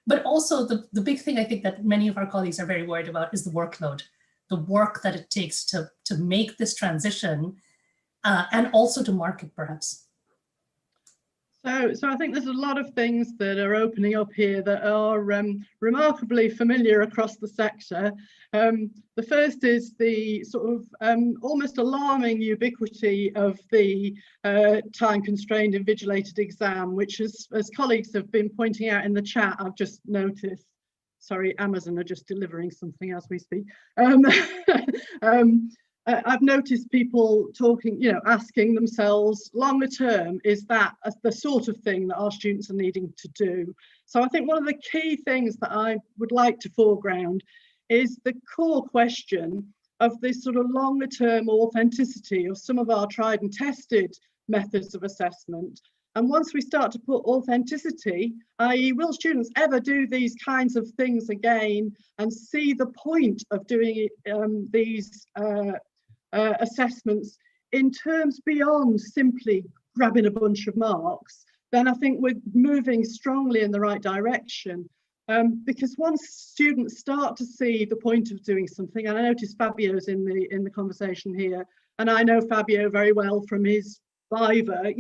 but also the big thing I think that many of our colleagues are very worried about is the workload, the work that it takes to make this transition and also to market perhaps. So I think there's a lot of things that are opening up here that are remarkably familiar across the sector. The first is the sort of almost alarming ubiquity of the time-constrained invigilated exam, which is, as colleagues have been pointing out in the chat, I've just noticed. Sorry, Amazon are just delivering something as we speak. I've noticed people talking, asking themselves, longer term, is that the sort of thing that our students are needing to do? So I think one of the key things that I would like to foreground is the core question of this sort of longer term authenticity of some of our tried and tested methods of assessment. And once we start to put authenticity, i.e. will students ever do these kinds of things again and see the point of doing these assessments in terms beyond simply grabbing a bunch of marks, then I think we're moving strongly in the right direction. Because once students start to see the point of doing something, and I notice Fabio's in the conversation here, and I know Fabio very well from his Viva,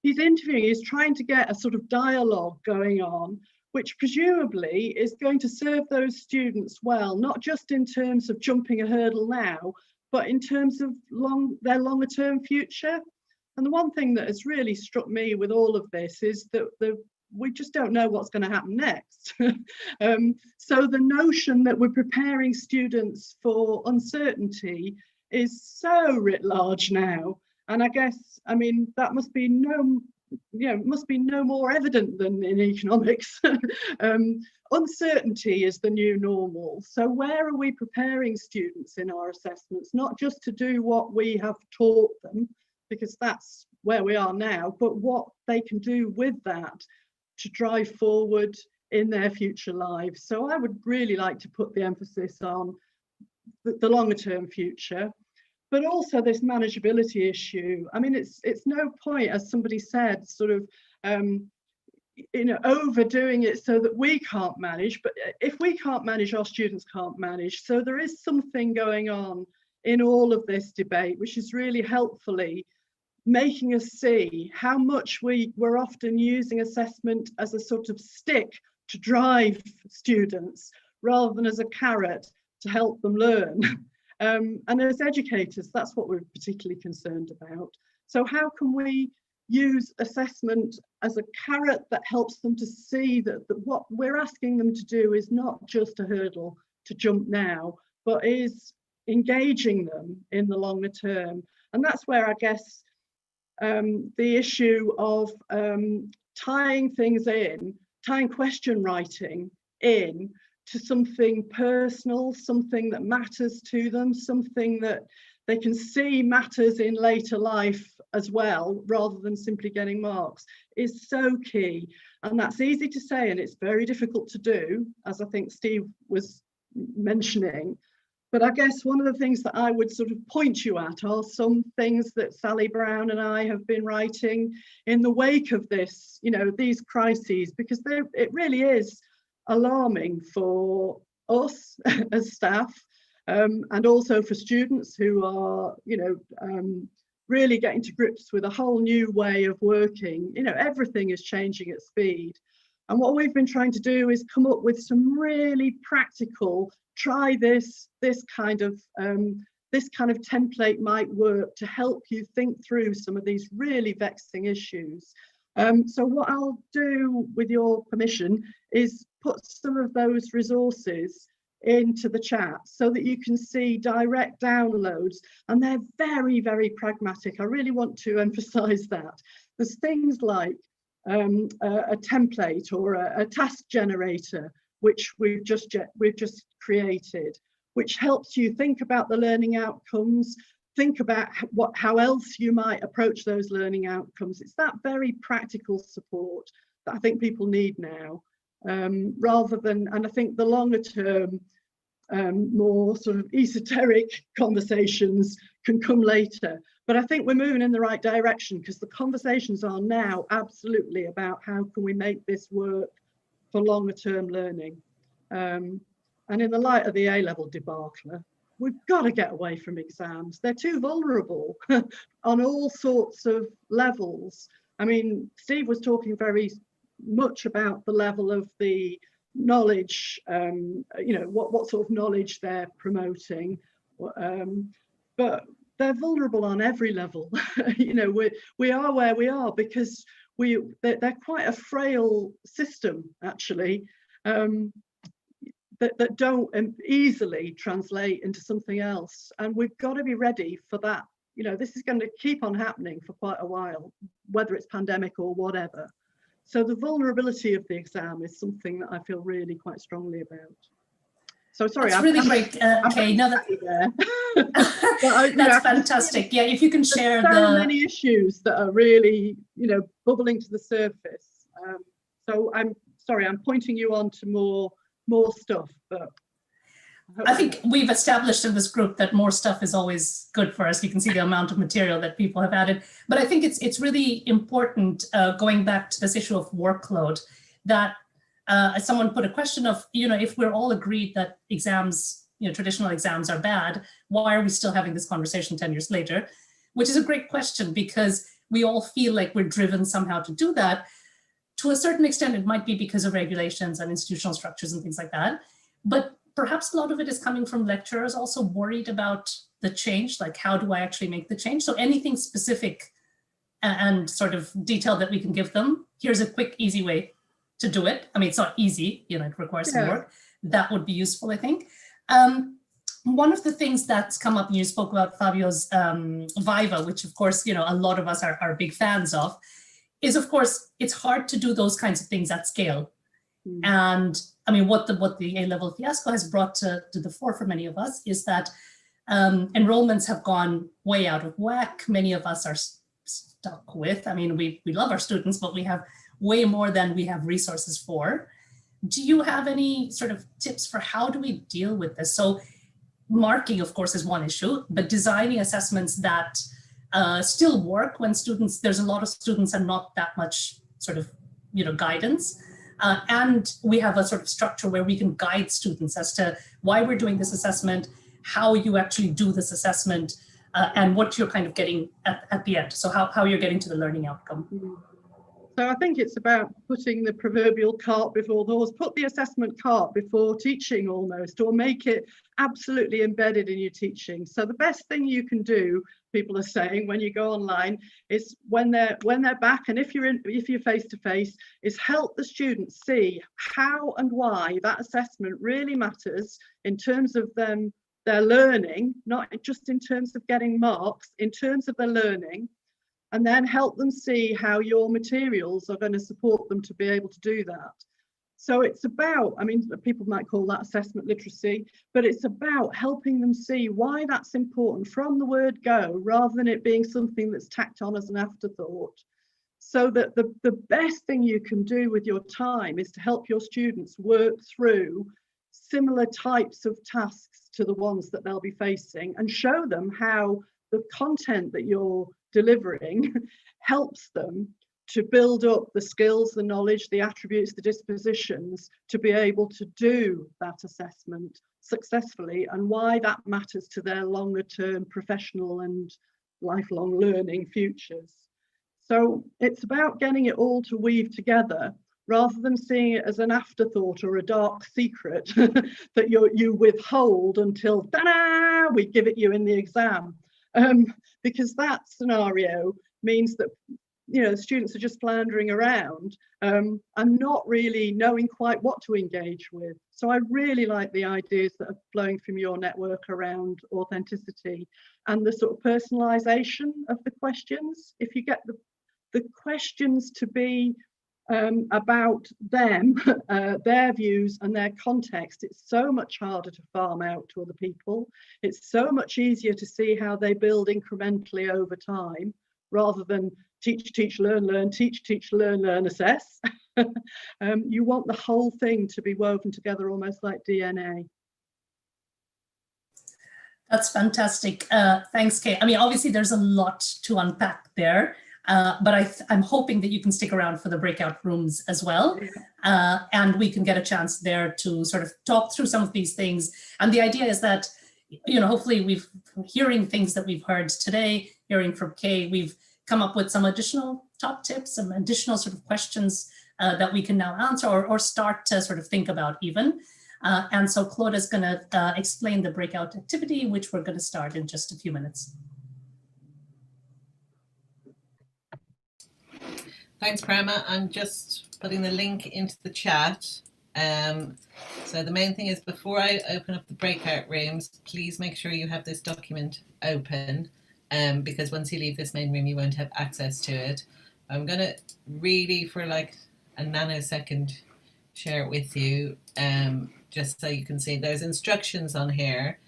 he's interviewing, he's trying to get a sort of dialogue going on, which presumably is going to serve those students well, not just in terms of jumping a hurdle now, but in terms of their longer term future. And the one thing that has really struck me with all of this is that we just don't know what's going to happen next. So the notion that we're preparing students for uncertainty is so writ large now. And I guess, I mean, that must be no more evident than in economics. Uncertainty is the new normal. So where are we preparing students in our assessments, not just to do what we have taught them, because that's where we are now, but what they can do with that to drive forward in their future lives. So I would really like to put the emphasis on the longer term future, but also this manageability issue. I mean, it's no point, as somebody said, sort of, overdoing it so that we can't manage, but if we can't manage, our students can't manage. So there is something going on in all of this debate, which is really helpfully making us see how much we're often using assessment as a sort of stick to drive students rather than as a carrot to help them learn. And as educators, that's what we're particularly concerned about. So how can we use assessment as a carrot that helps them to see that what we're asking them to do is not just a hurdle to jump now, but is engaging them in the longer term. And that's where I guess the issue of tying things in, tying question writing in to something personal, something that matters to them, something that they can see matters in later life as well, rather than simply getting marks, is so key. And that's easy to say, and it's very difficult to do, as I think Steve was mentioning. But I guess one of the things that I would sort of point you at are some things that Sally Brown and I have been writing in the wake of this, these crises, because it really is alarming for us as staff, and also for students who are, really getting to grips with a whole new way of working. Everything is changing at speed. And what we've been trying to do is come up with some really practical, try this kind of template might work to help you think through some of these really vexing issues. So what I'll do, with your permission, is put some of those resources into the chat so that you can see direct downloads, and they're very, very pragmatic. I really want to emphasize that. There's things like a template or a task generator, which we've just created, which helps you think about the learning outcomes, think about how else you might approach those learning outcomes. It's that very practical support that I think people need now, rather than, and I think the longer term, more sort of esoteric conversations can come later. But I think we're moving in the right direction, because the conversations are now absolutely about how can we make this work for longer term learning. And in the light of the A-level debacle, we've got to get away from exams. They're too vulnerable on all sorts of levels. I mean, Steve was talking very much about the level of the knowledge, what sort of knowledge they're promoting, but they're vulnerable on every level. We are where we are because they're quite a frail system, actually, that don't easily translate into something else. And we've got to be ready for that. This is going to keep on happening for quite a while, whether it's pandemic or whatever. So the vulnerability of the exam is something that I feel really quite strongly about. So sorry, that's really great, Kay. No, that's fantastic. Yeah, if you can share so many issues that are really, bubbling to the surface. So I'm sorry, I'm pointing you on to more stuff, but I think we've established in this group that more stuff is always good for us. You can see the amount of material that people have added. But I think it's really important, going back to this issue of workload, that someone put a question of, if we're all agreed that exams, traditional exams are bad, why are we still having this conversation 10 years later? Which is a great question, because we all feel like we're driven somehow to do that. To a certain extent, it might be because of regulations and institutional structures and things like that. But perhaps a lot of it is coming from lecturers also worried about the change, like how do I actually make the change? So anything specific and sort of detail that we can give them, here's a quick, easy way to do it. I mean, it's not easy, you know, it requires some work. That would be useful, I think. One of the things that's come up, and you spoke about Fabio's Viva, which of course, you know, a lot of us are big fans of, is of course, it's hard to do those kinds of things at scale. And I mean, what the A-level fiasco has brought to the fore for many of us is that enrollments have gone way out of whack. Many of us are stuck with, I mean, we love our students, but we have way more than we have resources for. Do you have any sort of tips for how do we deal with this? So marking, of course, is one issue, but designing assessments that still work when students, there's a lot of students and not that much sort of, you know, guidance. And we have a sort of structure where we can guide students as to why we're doing this assessment, how you actually do this assessment, and what you're kind of getting at the end. So how you're getting to the learning outcome. So I think it's about putting the proverbial cart before the horse, put the assessment cart before teaching almost, or make it absolutely embedded in your teaching. So the best thing you can do, people are saying, when you go online, is when they're back, and if you're face to face, is help the students see how and why that assessment really matters in terms of their learning, not just in terms of getting marks, in terms of their learning. And then help them see how your materials are going to support them to be able to do that. So it's about, I mean, people might call that assessment literacy, but it's about helping them see why that's important from the word go, rather than it being something that's tacked on as an afterthought. So that the best thing you can do with your time is to help your students work through similar types of tasks to the ones that they'll be facing, and show them how the content that you're delivering helps them to build up the skills, the knowledge, the attributes, the dispositions to be able to do that assessment successfully, and why that matters to their longer term professional and lifelong learning futures. So it's about getting it all to weave together, rather than seeing it as an afterthought or a dark secret that you withhold until ta-da, we give it you in the exam. Because that scenario means that, you know, students are just floundering around and not really knowing quite what to engage with. So I really like the ideas that are flowing from your network around authenticity and the sort of personalization of the questions. If you get the questions to be about them, their views and their context, it's so much harder to farm out to other people. It's so much easier to see how they build incrementally over time, rather than teach, teach, learn, learn, teach, teach, learn, learn, assess. You want the whole thing to be woven together almost like DNA. That's fantastic. Thanks, Kay. I mean, obviously there's a lot to unpack there. But I'm hoping that you can stick around for the breakout rooms as well. And we can get a chance there to sort of talk through some of these things. And the idea is that, you know, hopefully we've hearing things that we've heard today, hearing from Kay, we've come up with some additional top tips, some additional sort of questions that we can now answer or start to sort of think about even. And so Claude is going to explain the breakout activity, which we're going to start in just a few minutes. Thanks, Prema. I'm just putting the link into the chat. So the main thing is, before I open up the breakout rooms, please make sure you have this document open, because once you leave this main room, you won't have access to it. I'm going to really, for like a nanosecond, share it with you, just so you can see. There's instructions on here.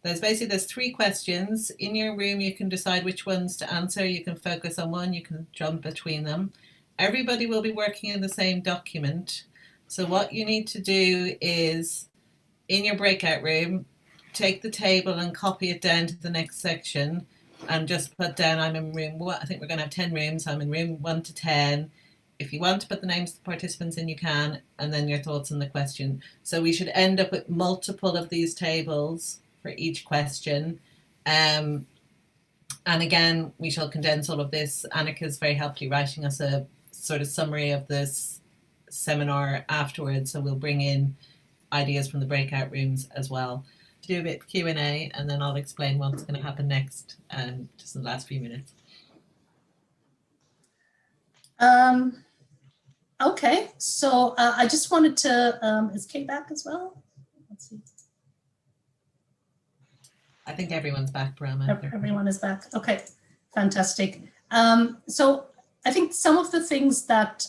There's 3 questions. In your room, you can decide which ones to answer. You can focus on one, you can jump between them. Everybody will be working in the same document. So what you need to do is, in your breakout room, take the table and copy it down to the next section and just put down, I'm in room 1. I think we're going to have 10 rooms. I'm in room 1 to 10. If you want to put the names of the participants in, you can, and then your thoughts on the question. So we should end up with multiple of these tables for each question, and And again, we shall condense all of this. Annika is very helpfully writing us a sort of summary of this seminar afterwards. So we'll bring in ideas from the breakout rooms as well. Do a bit Q&A, and then I'll explain what's going to happen next, just in the last few minutes. Okay, so I just wanted to, is Kay back as well? Let's see. I think everyone's back, Brahma. Everyone is back. Okay, fantastic. So I think some of the things that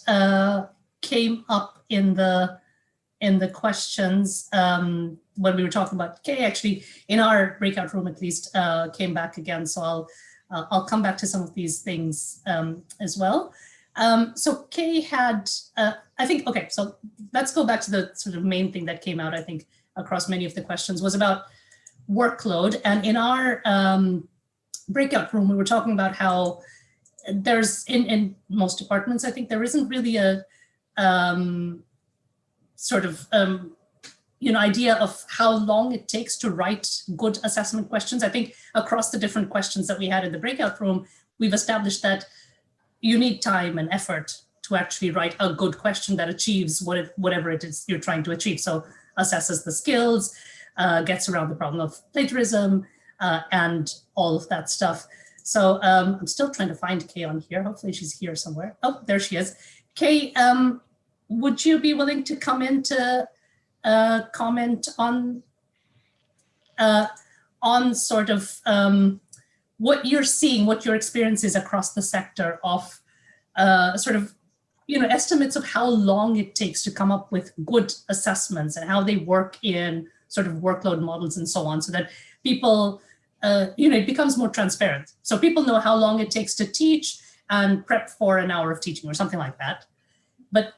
came up in the questions when we were talking about Kay, actually in our breakout room at least, came back again. So I'll come back to some of these things as well. So Kay had, I think, okay, so let's go back to the sort of main thing that came out, I think, across many of the questions was about workload. And in our breakout room, we were talking about how there's, in most departments, I think there isn't really a sort of, idea of how long it takes to write good assessment questions. I think across the different questions that we had in the breakout room, we've established that you need time and effort to actually write a good question that achieves whatever it is you're trying to achieve. So assesses the skills, gets around the problem of plagiarism, and all of that stuff. So I'm still trying to find Kay on here. Hopefully she's here somewhere. Oh, there she is. Kay, would you be willing to come in to comment on sort of what you're seeing, what your experience is across the sector of sort of, estimates of how long it takes to come up with good assessments and how they work in sort of workload models and so on, so that people, it becomes more transparent. So people know how long it takes to teach and prep for an hour of teaching or something like that. But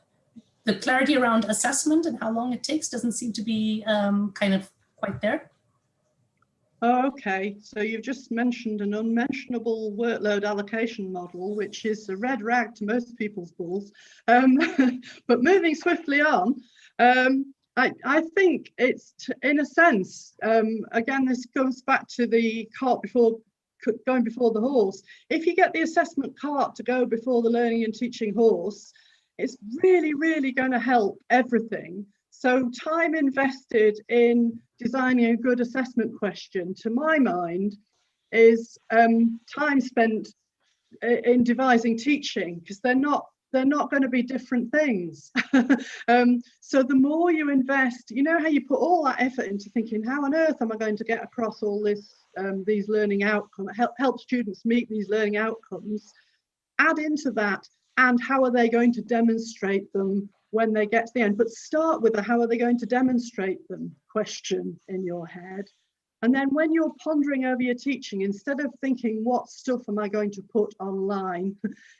the clarity around assessment and how long it takes doesn't seem to be kind of quite there. Oh, okay, so you've just mentioned an unmentionable workload allocation model, which is a red rag to most people's balls. But moving swiftly on, I think it's, in a sense, again, this goes back to the cart going before the horse. If you get the assessment cart to go before the learning and teaching horse, it's really, really going to help everything. So time invested in designing a good assessment question, to my mind, is time spent in devising teaching, because they're not going to be different things. So the more you invest, how you put all that effort into thinking, how on earth am I going to get across all this, these learning outcomes, help students meet these learning outcomes, add into that, and how are they going to demonstrate them when they get to the end. But start with the how are they going to demonstrate them question in your head. And then when you're pondering over your teaching, instead of thinking what stuff am I going to put online,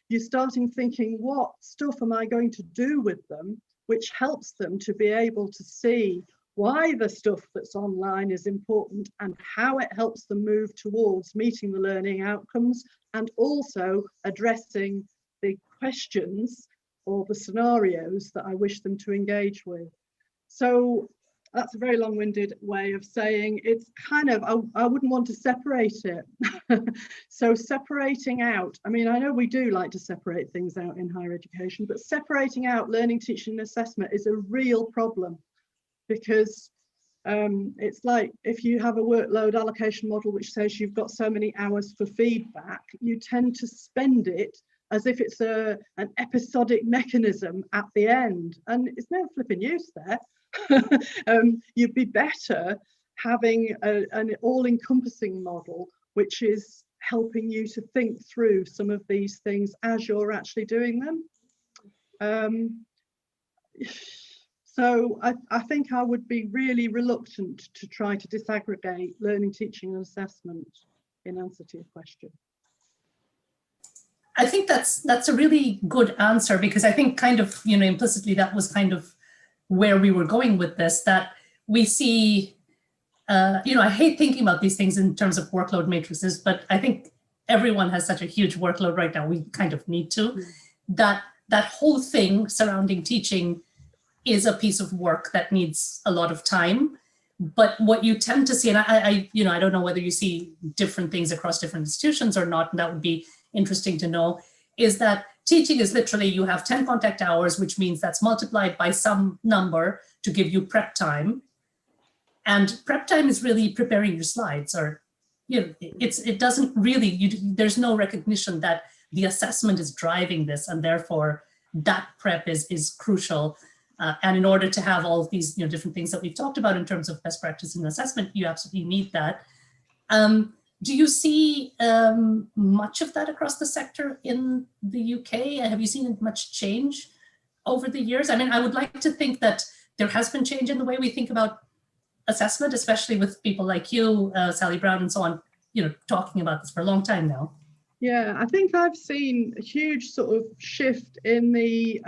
you're starting thinking what stuff am I going to do with them, which helps them to be able to see why the stuff that's online is important and how it helps them move towards meeting the learning outcomes, and also addressing the questions or the scenarios that I wish them to engage with. So that's a very long-winded way of saying it's kind of, I wouldn't want to separate it. So separating out, I mean, I know we do like to separate things out in higher education, but separating out learning, teaching and assessment is a real problem, because it's like if you have a workload allocation model which says you've got so many hours for feedback, you tend to spend it as if it's an episodic mechanism at the end, and it's no flipping use there. You'd be better having an all-encompassing model which is helping you to think through some of these things as you're actually doing them. So I think I would be really reluctant to try to disaggregate learning, teaching and assessment in answer to your question. I think that's a really good answer, because I think kind of, implicitly that was kind of where we were going with this, that we see, I hate thinking about these things in terms of workload matrices, but I think everyone has such a huge workload right now, we kind of need to, that whole thing surrounding teaching is a piece of work that needs a lot of time. But what you tend to see, and I don't know whether you see different things across different institutions or not, and that would be interesting to know, is that teaching is literally you have 10 contact hours, which means that's multiplied by some number to give you prep time. And prep time is really preparing your slides, or it doesn't really, there's no recognition that the assessment is driving this, and therefore that prep is crucial. And in order to have all of these different things that we've talked about in terms of best practice in assessment, you absolutely need that. Do you see much of that across the sector in the UK? Have you seen much change over the years? I mean, I would like to think that there has been change in the way we think about assessment, especially with people like you, Sally Brown and so on, talking about this for a long time now. Yeah, I think I've seen a huge sort of shift in the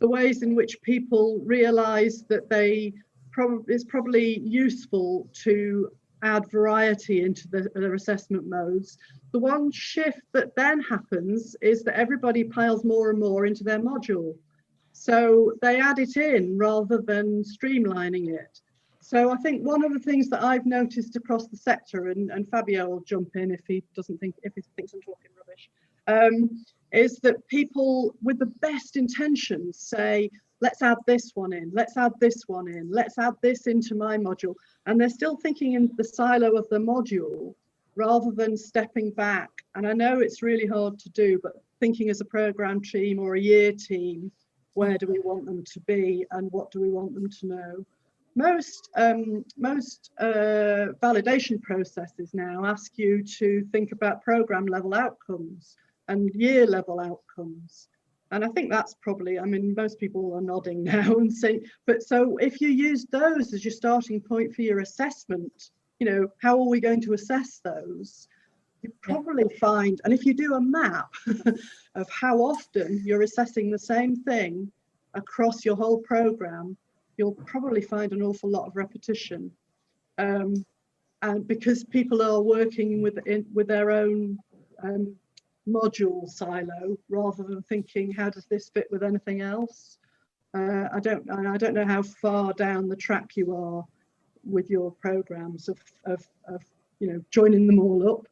ways in which people realise that it's probably useful to add variety into their assessment modes. The one shift that then happens is that everybody piles more and more into their module. So they add it in rather than streamlining it. So I think one of the things that I've noticed across the sector, and Fabio will jump in if he thinks I'm talking rubbish, is that people with the best intentions say, let's add this one in, let's add this one in, let's add this into my module. And they're still thinking in the silo of the module rather than stepping back. And I know it's really hard to do, but thinking as a program team or a year team, where do we want them to be and what do we want them to know? Most validation processes now ask you to think about program level outcomes and year level outcomes. And I think that's probably, I mean, most people are nodding now and saying, but so if you use those as your starting point for your assessment, how are we going to assess those? You probably find, and if you do a map of how often you're assessing the same thing across your whole program, you'll probably find an awful lot of repetition. And because people are working with their own module silo rather than thinking, how does this fit with anything else? I don't know how far down the track you are with your programs of joining them all up.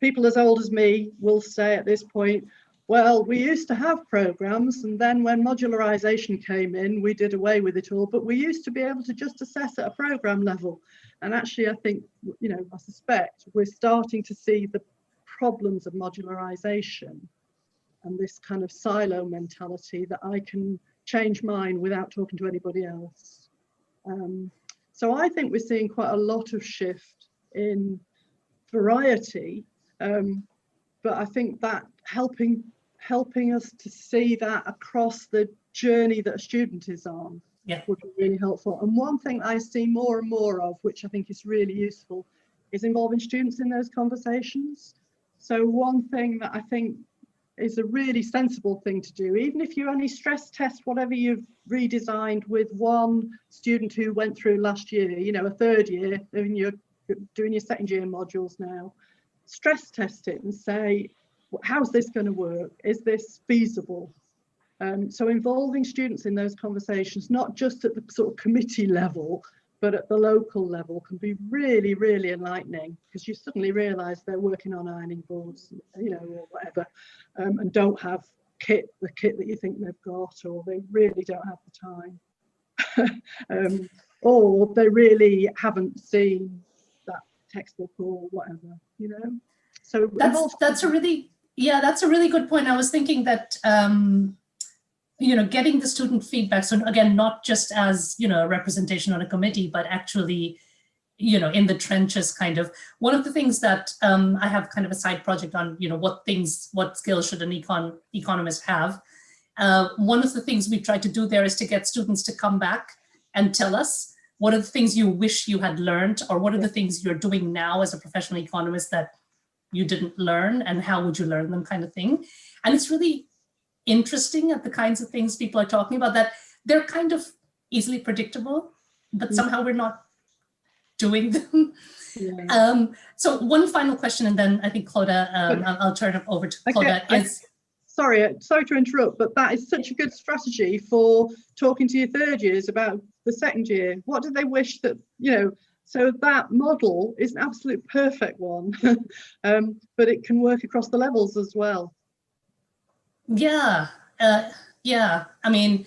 People as old as me will say at this point, well, we used to have programs, and then when modularization came in, we did away with it all, but we used to be able to just assess at a program level. And actually, I think, I suspect we're starting to see the problems of modularization and this kind of silo mentality that I can change mine without talking to anybody else. So I think we're seeing quite a lot of shift in variety, but I think that helping us to see that across the journey that a student is on would be really helpful. And one thing I see more and more of, which I think is really useful, is involving students in those conversations. So one thing that I think is a really sensible thing to do, even if you only stress test whatever you've redesigned with one student who went through last year, a third year, and you're doing your second year modules now, stress test it and say, how's this going to work? Is this feasible? So involving students in those conversations, not just at the sort of committee level, but at the local level, can be really, really enlightening, because you suddenly realise they're working on ironing boards, or whatever, and don't have the kit that you think they've got, or they really don't have the time, or they really haven't seen that textbook or whatever, So that's a really good point. I was thinking that getting the student feedback, so again, not just as a representation on a committee, but actually in the trenches, kind of. One of the things that I have kind of a side project on, what skills should an economist have. One of the things we try to do there is to get students to come back and tell us what are the things you wish you had learned, or what are the things you're doing now as a professional economist that you didn't learn, and how would you learn them, kind of thing. And it's really interesting at the kinds of things people are talking about, that they're kind of easily predictable, but somehow we're not doing them. So one final question, and then I think Clodagh, I'll turn it over to Clodagh. sorry to interrupt, but that is such a good strategy for talking to your third years about the second year. What do they wish that, so that model is an absolute perfect one, but it can work across the levels as well. Yeah, yeah. I mean,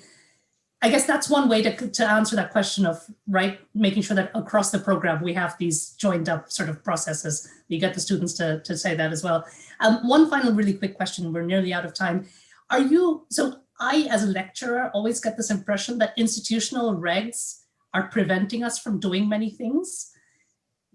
I guess that's one way to answer that question of, right, making sure that across the program we have these joined up sort of processes. You get the students to say that as well. One final really quick question, we're nearly out of time. So I, as a lecturer, always get this impression that institutional regs are preventing us from doing many things.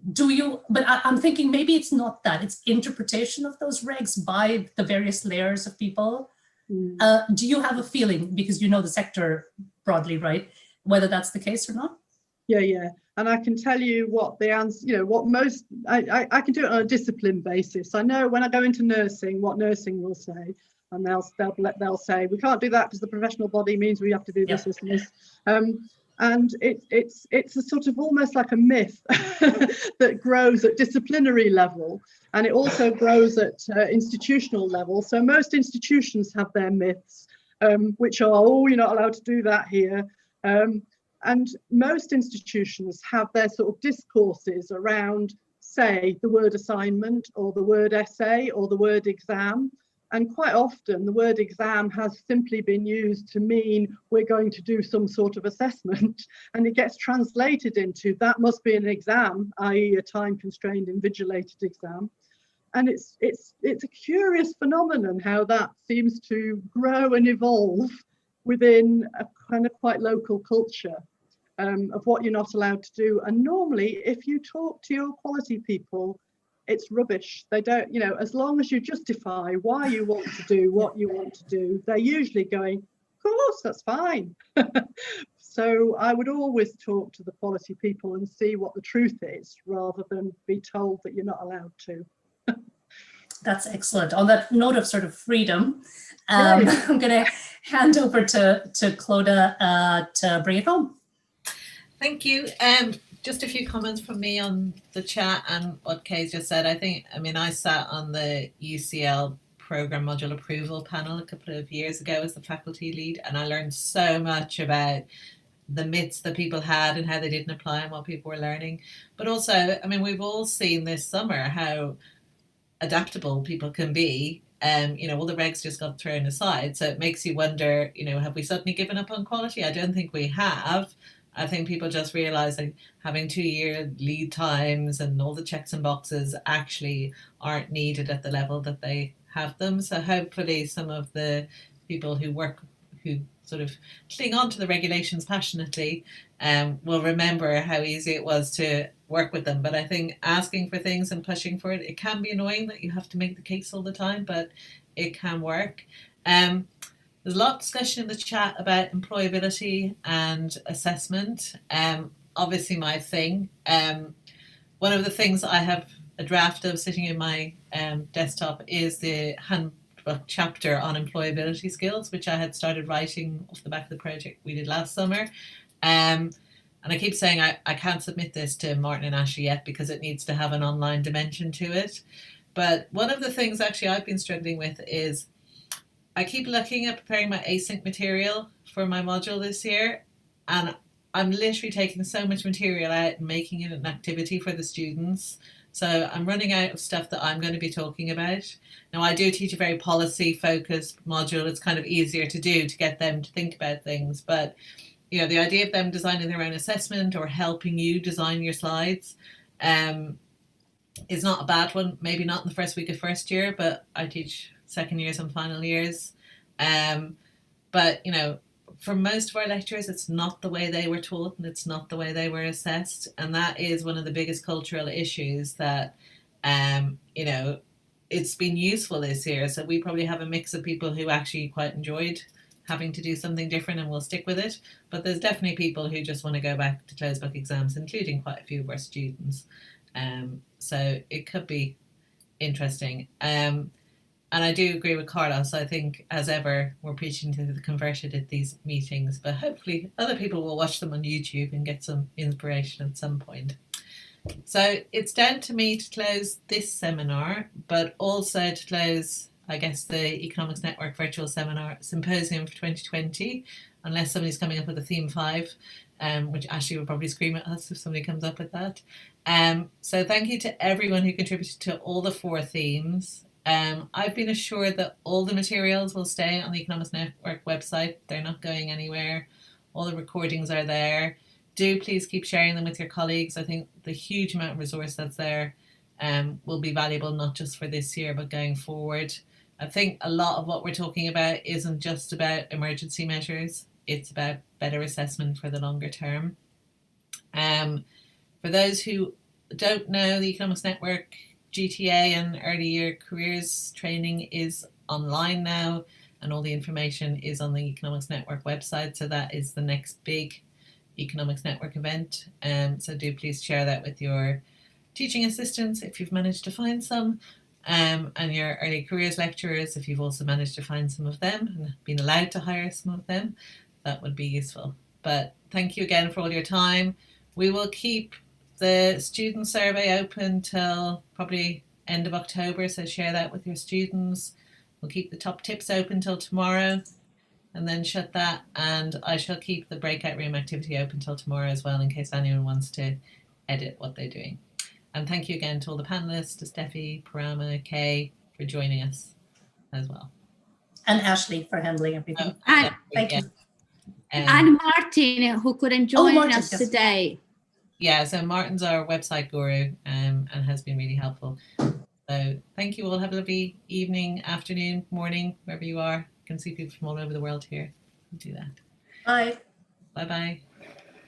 But I'm thinking maybe it's not that, it's interpretation of those regs by the various layers of people. Do you have a feeling, because you know the sector broadly, right, whether that's the case or not? Yeah. And I can tell you what the answer, what most, I can do it on a discipline basis. I know when I go into nursing, what nursing will say, and they'll say, we can't do that because the professional body means we have to do this and this. And it's a sort of almost like a myth that grows at disciplinary level, and it also grows at institutional level. So most institutions have their myths, which are, oh, you're not allowed to do that here. And most institutions have their sort of discourses around, say, the word assignment or the word essay or the word exam. And quite often the word exam has simply been used to mean we're going to do some sort of assessment, and it gets translated into that must be an exam, i.e. a time-constrained invigilated exam. And it's a curious phenomenon how that seems to grow and evolve within a kind of quite local culture of what you're not allowed to do. And normally, if you talk to your quality people, it's rubbish. They don't, as long as you justify why you want to do what you want to do, they're usually going, of course, that's fine. So I would always talk to the quality people and see what the truth is, rather than be told that you're not allowed to. That's excellent. On that note of sort of freedom, I'm going to hand over to Clodagh to bring it home. Thank you. Just a few comments from me on the chat and what Kay's just said. I sat on the UCL program module approval panel a couple of years ago as the faculty lead, and I learned so much about the myths that people had and how they didn't apply and what people were learning. But also, we've all seen this summer how adaptable people can be. All the regs just got thrown aside. So it makes you wonder, have we suddenly given up on quality? I don't think we have. I think people just realize that having 2-year lead times and all the checks and boxes actually aren't needed at the level that they have them. So hopefully some of the people who sort of cling on to the regulations passionately will remember how easy it was to work with them. But I think asking for things and pushing for it, it can be annoying that you have to make the case all the time, but it can work. There's a lot of discussion in the chat about employability and assessment. Obviously my thing. One of the things I have a draft of sitting in my desktop is the handbook chapter on employability skills, which I had started writing off the back of the project we did last summer. And I keep saying I can't submit this to Martin and Ashley yet because it needs to have an online dimension to it. But one of the things actually I've been struggling with is I keep looking at preparing my async material for my module this year, and I'm literally taking so much material out and making it an activity for the students. So I'm running out of stuff that I'm going to be talking about. Now, I do teach a very policy-focused module. It's kind of easier to do to get them to think about things. But, the idea of them designing their own assessment or helping you design your slides is not a bad one. Maybe not in the first week of first year, but I teach second years and final years. But, for most of our lecturers, it's not the way they were taught and it's not the way they were assessed. And that is one of the biggest cultural issues that, it's been useful this year. So we probably have a mix of people who actually quite enjoyed having to do something different and will stick with it. But there's definitely people who just want to go back to closed book exams, including quite a few of our students. So it could be interesting. And I do agree with Carlos. I think, as ever, we're preaching to the converted at these meetings, but hopefully other people will watch them on YouTube and get some inspiration at some point. So it's down to me to close this seminar, but also to close I guess, the Economics Network Virtual Symposium for 2020, unless somebody's coming up with a theme 5, which Ashley would probably scream at us if somebody comes up with that. So thank you to everyone who contributed to all the 4 themes. I've been assured that all the materials will stay on the Economics Network website. They're not going anywhere. All the recordings are there. Do please keep sharing them with your colleagues. I think the huge amount of resource that's there will be valuable, not just for this year, but going forward. I think a lot of what we're talking about isn't just about emergency measures. It's about better assessment for the longer term. For those who don't know, the Economics Network GTA and early year careers training is online now, and all the information is on the Economics Network website. So that is the next big Economics Network event. So do please share that with your teaching assistants if you've managed to find some, and your early careers lecturers if you've also managed to find some of them and been allowed to hire some of them. That would be useful. But thank you again for all your time. We will keep the student survey open till probably end of October, so share that with your students. We'll keep the top tips open till tomorrow and then shut that, and I shall keep the breakout room activity open till tomorrow as well in case anyone wants to edit what they're doing. And thank you again to all the panelists, to Steffi, Parama, Kay for joining us as well. And Ashley for handling everything. And thank you. And Martin, who couldn't join us today. Yeah, so Martin's our website guru and has been really helpful. So thank you all. Have a lovely evening, afternoon, morning, wherever you are. You can see people from all over the world here. Do that. Bye. Bye-bye.